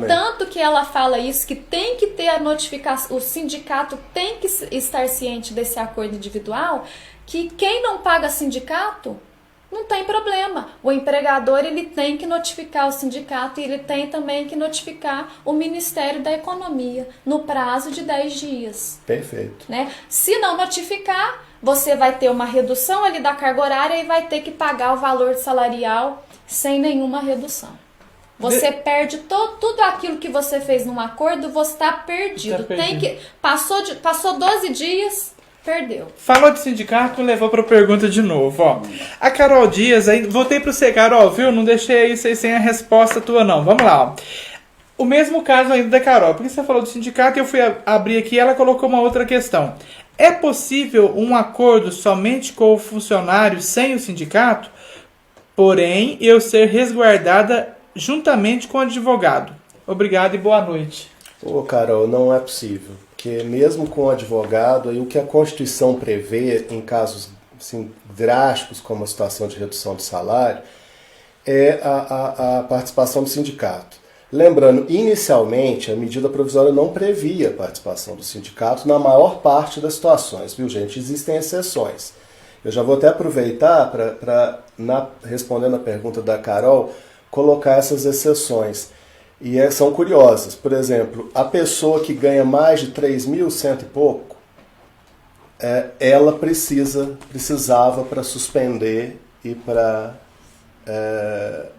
Tanto que ela fala isso, que tem que ter a notificação, o sindicato tem que estar ciente desse acordo individual, que quem não paga sindicato, não tem problema. O empregador ele tem que notificar o sindicato e ele tem também que notificar o Ministério da Economia no prazo de 10 dias. Perfeito. Né? Se não notificar, você vai ter uma redução ali da carga horária e vai ter que pagar o valor salarial sem nenhuma redução. Você perde tudo aquilo que você fez num acordo, você está perdido. Passou 12 dias, Perdeu. Falou de sindicato, levou pra pergunta de novo, ó. A Carol Dias, aí voltei pra você, Carol, viu? Não deixei aí vocês sem a resposta tua, não. Vamos lá, ó. O mesmo caso ainda da Carol, porque você falou do sindicato e eu fui abrir aqui e ela colocou uma outra questão. É possível um acordo somente com o funcionário sem o sindicato, porém eu ser resguardada juntamente com o advogado? Obrigado e boa noite. Ô, Carol, não é possível. Porque mesmo com o advogado, aí o que a Constituição prevê em casos assim, drásticos, como a situação de redução de salário, é a participação do sindicato. Lembrando, inicialmente, a medida provisória não previa a participação do sindicato na maior parte das situações, viu, gente? Existem exceções. Eu já vou até aproveitar para, respondendo a pergunta da Carol, colocar essas exceções. E são curiosas. Por exemplo, a pessoa que ganha mais de 3.100 e pouco, ela precisava para suspender e para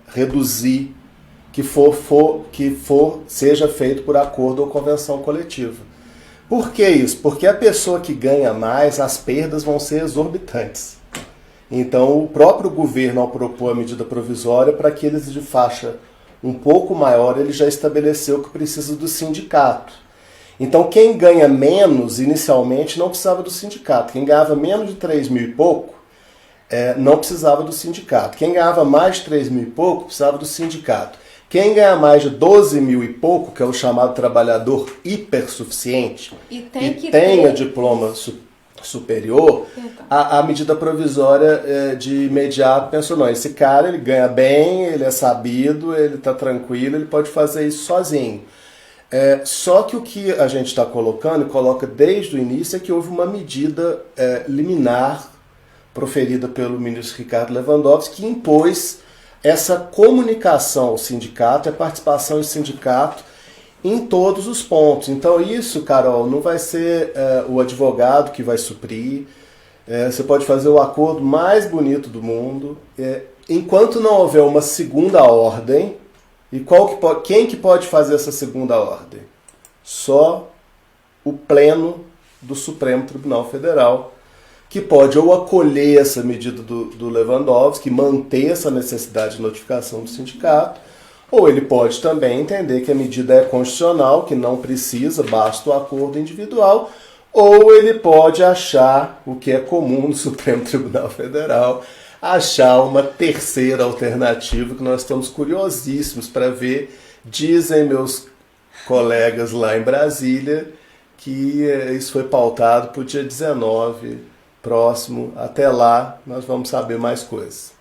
reduzir que seja feito por acordo ou convenção coletiva. Por que isso? Porque a pessoa que ganha mais, as perdas vão ser exorbitantes. Então, o próprio governo, ao propor a medida provisória, para aqueles de faixa um pouco maior, ele já estabeleceu que precisa do sindicato. Então, quem ganha menos, inicialmente, não precisava do sindicato. Quem ganhava menos de 3.000 e pouco, não precisava do sindicato. Quem ganhava mais de 3.000 e pouco, precisava do sindicato. Quem ganha mais de 12.000 e pouco, que é o chamado trabalhador hipersuficiente, e tenha diploma superior, a medida provisória de imediato pensou, não, esse cara ele ganha bem, ele é sabido, ele está tranquilo, ele pode fazer isso sozinho. Só que o que a gente está colocando, e coloca desde o início, é que houve uma medida liminar proferida pelo ministro Ricardo Lewandowski que impôs essa comunicação ao sindicato, a participação do sindicato em todos os pontos. Então isso, Carol, não vai ser o advogado que vai suprir. Você pode fazer o acordo mais bonito do mundo. Enquanto não houver uma segunda ordem, e quem que pode fazer essa segunda ordem? Só o Pleno do Supremo Tribunal Federal, que pode ou acolher essa medida do Lewandowski, manter essa necessidade de notificação do sindicato, ou ele pode também entender que a medida é constitucional, que não precisa, basta o acordo individual, ou ele pode achar, o que é comum no Supremo Tribunal Federal, achar uma terceira alternativa, que nós estamos curiosíssimos para ver. Dizem meus colegas lá em Brasília que isso foi pautado para o dia 19 próximo. Até lá nós vamos saber mais coisas.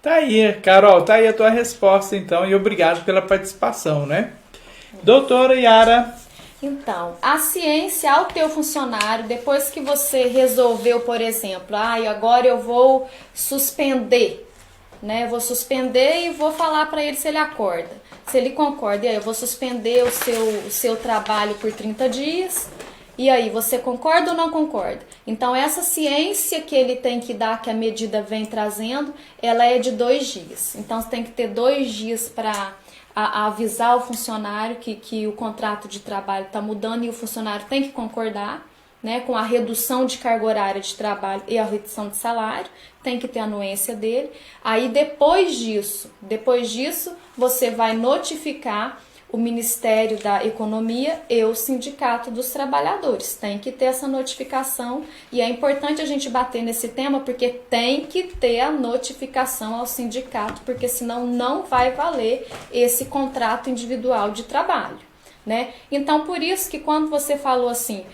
Tá aí, Carol, tá aí a tua resposta então, e obrigado pela participação, né? Doutora Yara. Então, a ciência ao teu funcionário, depois que você resolveu, por exemplo, agora eu vou suspender, né? Vou suspender e vou falar para ele se ele acorda. Se ele concorda, e aí eu vou suspender o seu trabalho por 30 dias, e aí, você concorda ou não concorda? Então, essa ciência que ele tem que dar, que a medida vem trazendo, ela é de 2 dias. Então, você tem que ter 2 dias para avisar o funcionário que o contrato de trabalho está mudando e o funcionário tem que concordar, né, com a redução de carga horária de trabalho e a redução de salário, tem que ter a anuência dele. Aí, depois disso, você vai notificar o Ministério da Economia e o Sindicato dos Trabalhadores. Tem que ter essa notificação e é importante a gente bater nesse tema porque tem que ter a notificação ao sindicato, porque senão não vai valer esse contrato individual de trabalho, né? Então, por isso que quando você falou assim,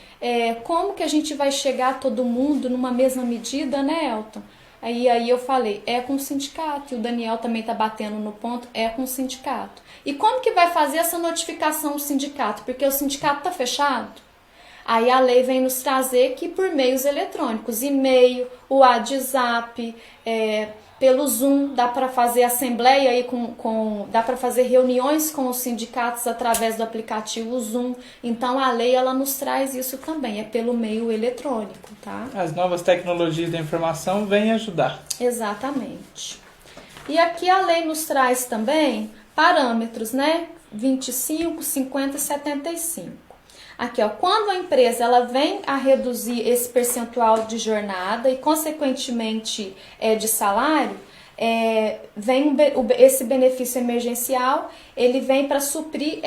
como que a gente vai chegar a todo mundo numa mesma medida, né, Elton? Aí eu falei, com o sindicato, e o Daniel também está batendo no ponto, com o sindicato. E como que vai fazer essa notificação ao sindicato? Porque o sindicato está fechado. Aí a lei vem nos trazer que por meios eletrônicos, e-mail, o WhatsApp, pelo Zoom, dá para fazer assembleia aí dá para fazer reuniões com os sindicatos através do aplicativo Zoom. Então a lei ela nos traz isso também, pelo meio eletrônico, tá? As novas tecnologias da informação vêm ajudar. Exatamente. E aqui a lei nos traz também parâmetros, né? 25, 50 e 75. Aqui, ó, quando a empresa ela vem a reduzir esse percentual de jornada e, consequentemente, de salário, vem esse benefício emergencial, ele vem para suprir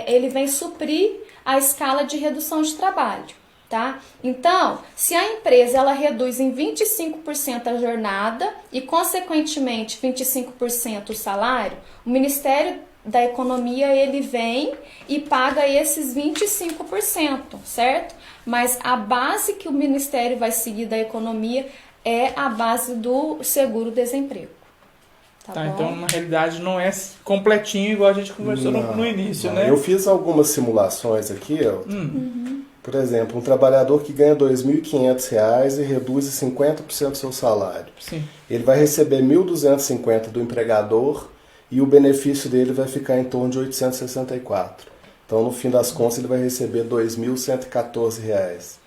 ele vem suprir a escala de redução de trabalho, tá? Então, se a empresa ela reduz em 25% a jornada e, consequentemente, 25% o salário, o Ministério da Economia ele vem e paga esses 25%, certo? Mas a base que o Ministério vai seguir da Economia é a base do seguro-desemprego. Tá, então na realidade não é completinho igual a gente conversou no início, né? Eu fiz algumas simulações aqui, Elton. Por exemplo, um trabalhador que ganha R$ 2.500 e reduz 50% do seu salário. Sim. Ele vai receber R$ 1.250 do empregador e o benefício dele vai ficar em torno de R$ 864. Então, no fim das contas, ele vai receber R$ 2.114.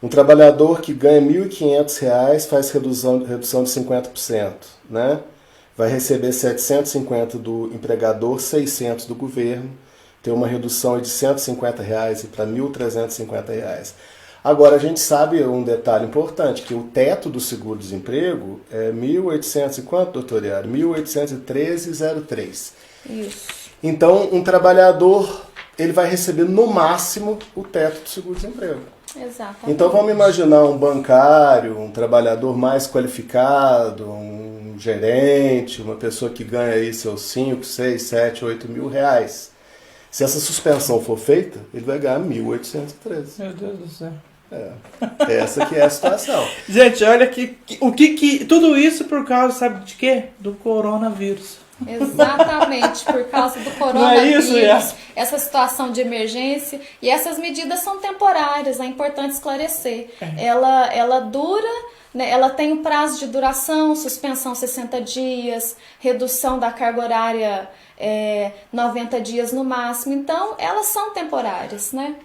Um trabalhador que ganha R$ 1.500 faz redução de 50%, né? Vai receber R$ 750 do empregador, R$ 600 do governo, tem uma redução de R$ 150 e para R$ 1.350. Agora, a gente sabe um detalhe importante, que o teto do seguro-desemprego é 1.800 e quanto, doutor Yara? 1.813,03. Isso. Então, um trabalhador, ele vai receber no máximo o teto do seguro-desemprego. Exatamente. Então, vamos imaginar um bancário, um trabalhador mais qualificado, um gerente, uma pessoa que ganha aí seus 5, 6, 7, 8 mil reais. Se essa suspensão for feita, ele vai ganhar 1.813. Meu Deus do céu. Essa que é a situação. Gente, olha tudo isso por causa, sabe de quê? Do coronavírus. Exatamente, por causa do coronavírus, essa situação de emergência, e essas medidas são temporárias, é importante esclarecer. Ela dura, né, ela tem um prazo de duração, suspensão 60 dias, redução da carga horária 90 dias no máximo, então elas são temporárias, né?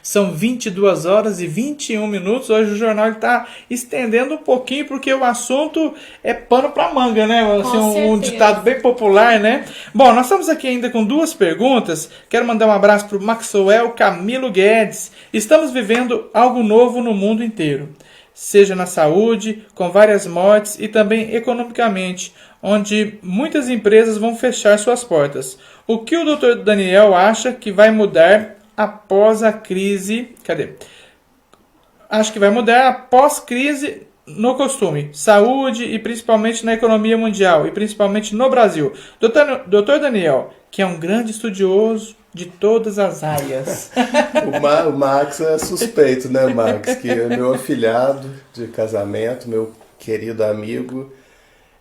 São 22 horas e 21 minutos. Hoje o jornal está estendendo um pouquinho porque o assunto é pano para manga, né? Assim, um ditado bem popular, né? Bom, nós estamos aqui ainda com duas perguntas. Quero mandar um abraço para o Maxwell Camilo Guedes. Estamos vivendo algo novo no mundo inteiro, seja na saúde, com várias mortes, e também economicamente, onde muitas empresas vão fechar suas portas. O que o Dr. Daniel acha que vai mudar após a crise? Acho que vai mudar após crise no costume, saúde e principalmente na economia mundial e principalmente no Brasil. Dr. Daniel, que é um grande estudioso de todas as áreas. O Max é suspeito, né, Max? Que é meu afilhado de casamento, meu querido amigo.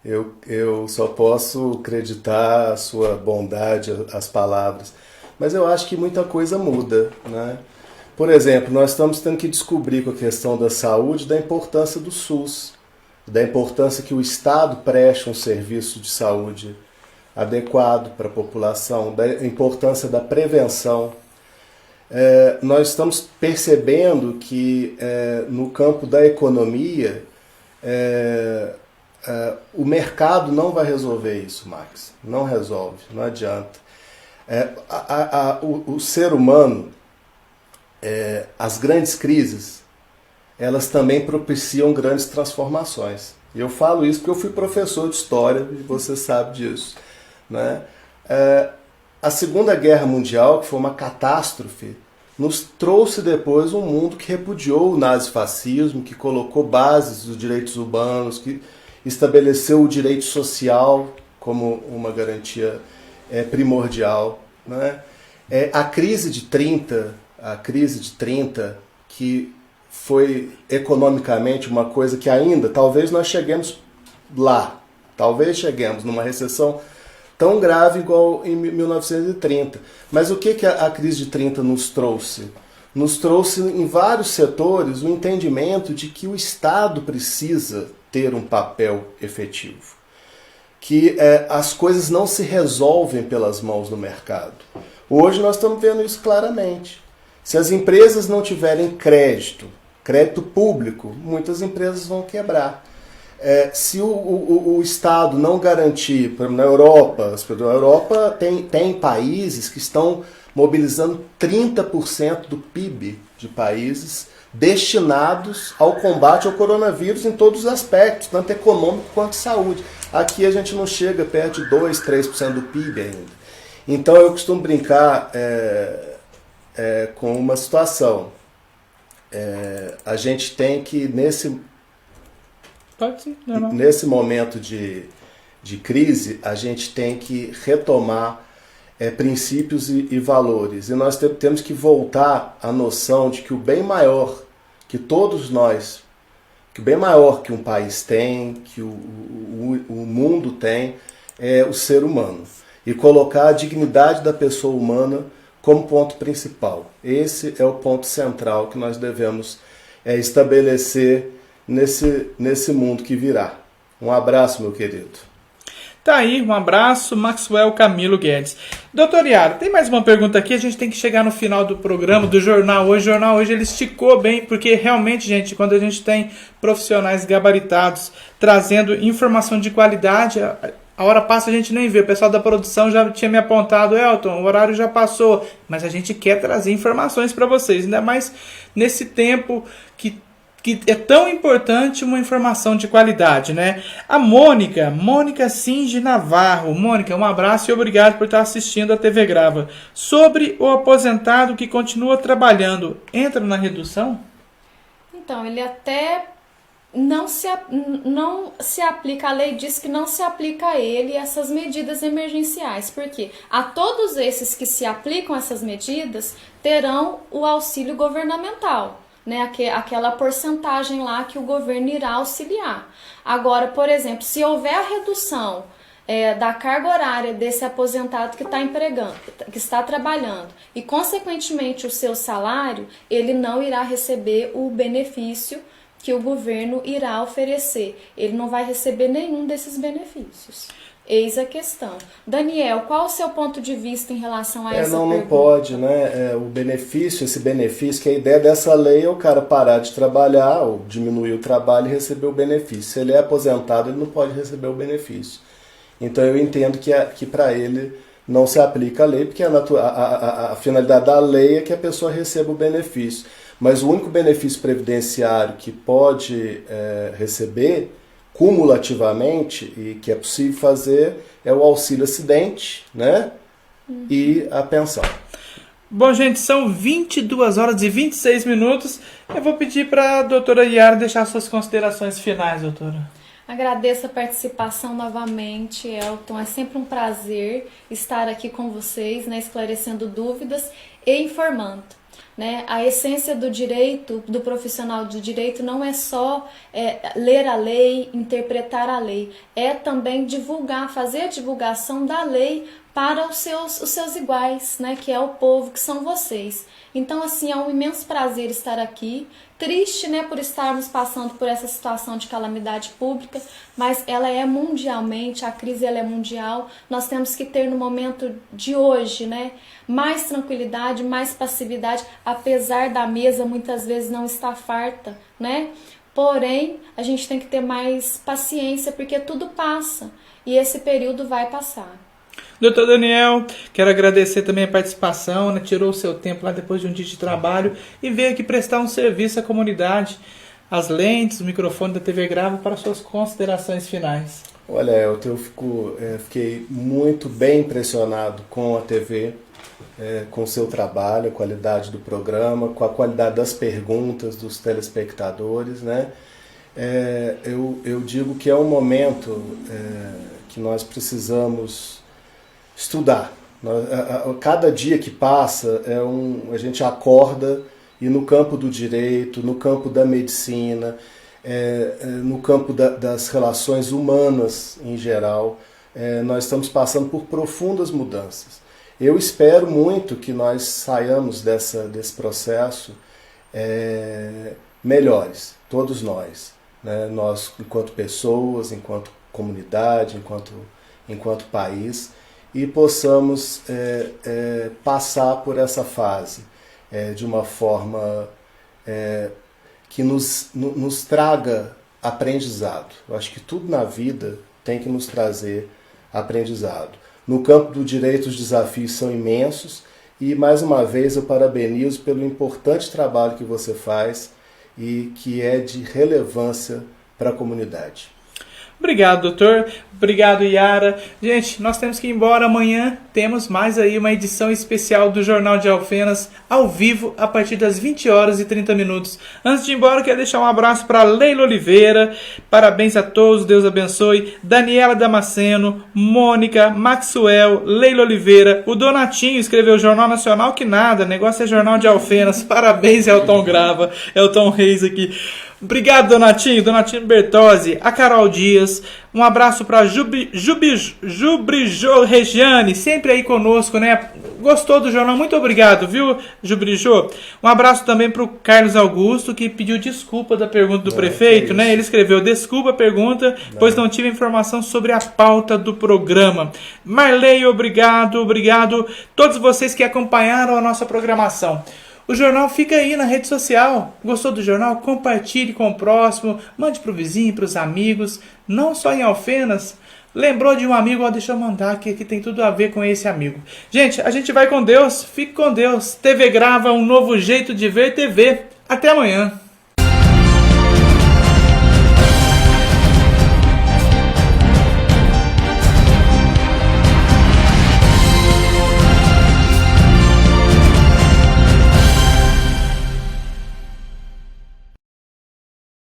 Eu só posso acreditar a sua bondade, as palavras. Mas eu acho que muita coisa muda, né? Por exemplo, nós estamos tendo que descobrir com a questão da saúde da importância do SUS, da importância que o Estado preste um serviço de saúde adequado para a população, da importância da prevenção. Nós estamos percebendo que no campo da economia o mercado não vai resolver isso, Max. Não resolve, não adianta. O ser humano, as grandes crises, elas também propiciam grandes transformações. E eu falo isso porque eu fui professor de história e você sabe disso, né? A Segunda Guerra Mundial, que foi uma catástrofe, nos trouxe depois um mundo que repudiou o nazifascismo, que colocou bases dos direitos humanos, que estabeleceu o direito social como uma garantia primordial, né? A crise de 30, que foi economicamente uma coisa que ainda, talvez nós cheguemos lá, talvez cheguemos numa recessão tão grave igual em 1930. Mas o que a crise de 30 nos trouxe? Nos trouxe em vários setores o entendimento de que o Estado precisa ter um papel efetivo, que as coisas não se resolvem pelas mãos do mercado. Hoje nós estamos vendo isso claramente. Se as empresas não tiverem crédito público, muitas empresas vão quebrar. Se o Estado não garantir, por exemplo, na Europa tem países que estão mobilizando 30% do PIB de países destinados ao combate ao coronavírus em todos os aspectos, tanto econômico quanto saúde. Aqui a gente não chega perto de 2, 3% do PIB ainda. Então eu costumo brincar com uma situação. A gente tem que, nesse momento de crise, a gente tem que retomar princípios e valores. E nós temos que voltar à noção de que o bem maior que todos nós, que o bem maior que um país tem, que o mundo tem, é o ser humano. E colocar a dignidade da pessoa humana como ponto principal. Esse é o ponto central que nós devemos estabelecer nesse mundo que virá. Um abraço, meu querido. Tá aí, um abraço, Maxwell Camilo Guedes. Doutor Iara, tem mais uma pergunta aqui, a gente tem que chegar no final do programa, do jornal hoje. O jornal hoje ele esticou bem, porque realmente, gente, quando a gente tem profissionais gabaritados trazendo informação de qualidade, a hora passa, a gente nem vê. O pessoal da produção já tinha me apontado, Elton, o horário já passou, mas a gente quer trazer informações para vocês, ainda mais nesse tempo que é tão importante uma informação de qualidade, né? A Mônica Singe Navarro. Mônica, um abraço e obrigado por estar assistindo a TV Grava. Sobre o aposentado que continua trabalhando, entra na redução? Então, ele até não se aplica, a lei diz que não se aplica a ele essas medidas emergenciais, porque a todos esses que se aplicam essas medidas terão o auxílio governamental, né, aquela porcentagem lá que o governo irá auxiliar. Agora, por exemplo, se houver a redução da carga horária desse aposentado que está empregando, que está trabalhando, e consequentemente o seu salário, ele não irá receber o benefício que o governo irá oferecer. Ele não vai receber nenhum desses benefícios. Eis a questão. Daniel, qual o seu ponto de vista em relação a essa pergunta? Não pode, né? Esse benefício, que a ideia dessa lei é o cara parar de trabalhar ou diminuir o trabalho e receber o benefício. Se ele é aposentado, ele não pode receber o benefício. Então eu entendo que para ele não se aplica a lei, porque a finalidade da lei é que a pessoa receba o benefício. Mas o único benefício previdenciário que pode receber cumulativamente, e que é possível fazer, é o auxílio acidente, né? E a pensão. Bom, gente, são 22 horas e 26 minutos. Eu vou pedir para a doutora Iara deixar suas considerações finais, doutora. Agradeço a participação novamente, Elton. É sempre um prazer estar aqui com vocês, né, esclarecendo dúvidas e informando. Né? A essência do direito, do profissional de direito, não é só ler a lei, interpretar a lei, é também divulgar, fazer a divulgação da lei para os seus iguais, né? Que é o povo, que são vocês. Então, assim, é um imenso prazer estar aqui, triste, né, por estarmos passando por essa situação de calamidade pública, mas ela é mundialmente, a crise ela é mundial. Nós temos que ter no momento de hoje, né, mais tranquilidade, mais passividade, apesar da mesa muitas vezes não estar farta, né? Porém, a gente tem que ter mais paciência, porque tudo passa e esse período vai passar. Doutor Daniel, quero agradecer também a participação, né? Tirou o seu tempo lá depois de um dia de trabalho e veio aqui prestar um serviço à comunidade, as lentes, o microfone da TV Grava, para suas considerações finais. Olha, eu fiquei muito bem impressionado com a TV, com o seu trabalho, a qualidade do programa, com a qualidade das perguntas dos telespectadores, né? Eu digo que é um momento que nós precisamos estudar. Cada dia que passa, a gente acorda e no campo do direito, no campo da medicina, no campo das relações humanas em geral, nós estamos passando por profundas mudanças. Eu espero muito que nós saiamos desse processo melhores, todos nós, né? Nós enquanto pessoas, enquanto comunidade, enquanto país, e possamos passar por essa fase de uma forma que nos traga aprendizado. Eu acho que tudo na vida tem que nos trazer aprendizado. No campo do direito, os desafios são imensos E mais uma vez eu parabenizo pelo importante trabalho que você faz e que é de relevância para a comunidade. Obrigado, doutor. Obrigado, Yara. Gente, nós temos que ir embora. Amanhã temos mais aí uma edição especial do Jornal de Alfenas, ao vivo, a partir das 20 horas e 30 minutos. Antes de ir embora, eu quero deixar um abraço para Leila Oliveira. Parabéns a todos, Deus abençoe. Daniela Damasceno, Mônica, Maxwell, Leila Oliveira. O Donatinho escreveu Jornal Nacional que nada, negócio é Jornal de Alfenas. Parabéns, Elton Grava, Elton Reis aqui. Obrigado, Donatinho Bertozzi, a Carol Dias, um abraço para Jubrijô Regiane, sempre aí conosco, né? Gostou do jornal? Muito obrigado, viu, Jubrijô? Um abraço também para o Carlos Augusto, que pediu desculpa da pergunta do prefeito, né? Ele escreveu, desculpa a pergunta, pois não tive informação sobre a pauta do programa. Marley, obrigado. Todos vocês que acompanharam a nossa programação. O jornal fica aí na rede social. Gostou do jornal? Compartilhe com o próximo, mande para o vizinho, para os amigos, não só em Alfenas. Lembrou de um amigo? Ó, deixa eu mandar que tem tudo a ver com esse amigo. Gente, a gente vai com Deus, fique com Deus. TV Grava, um novo jeito de ver TV. Até amanhã.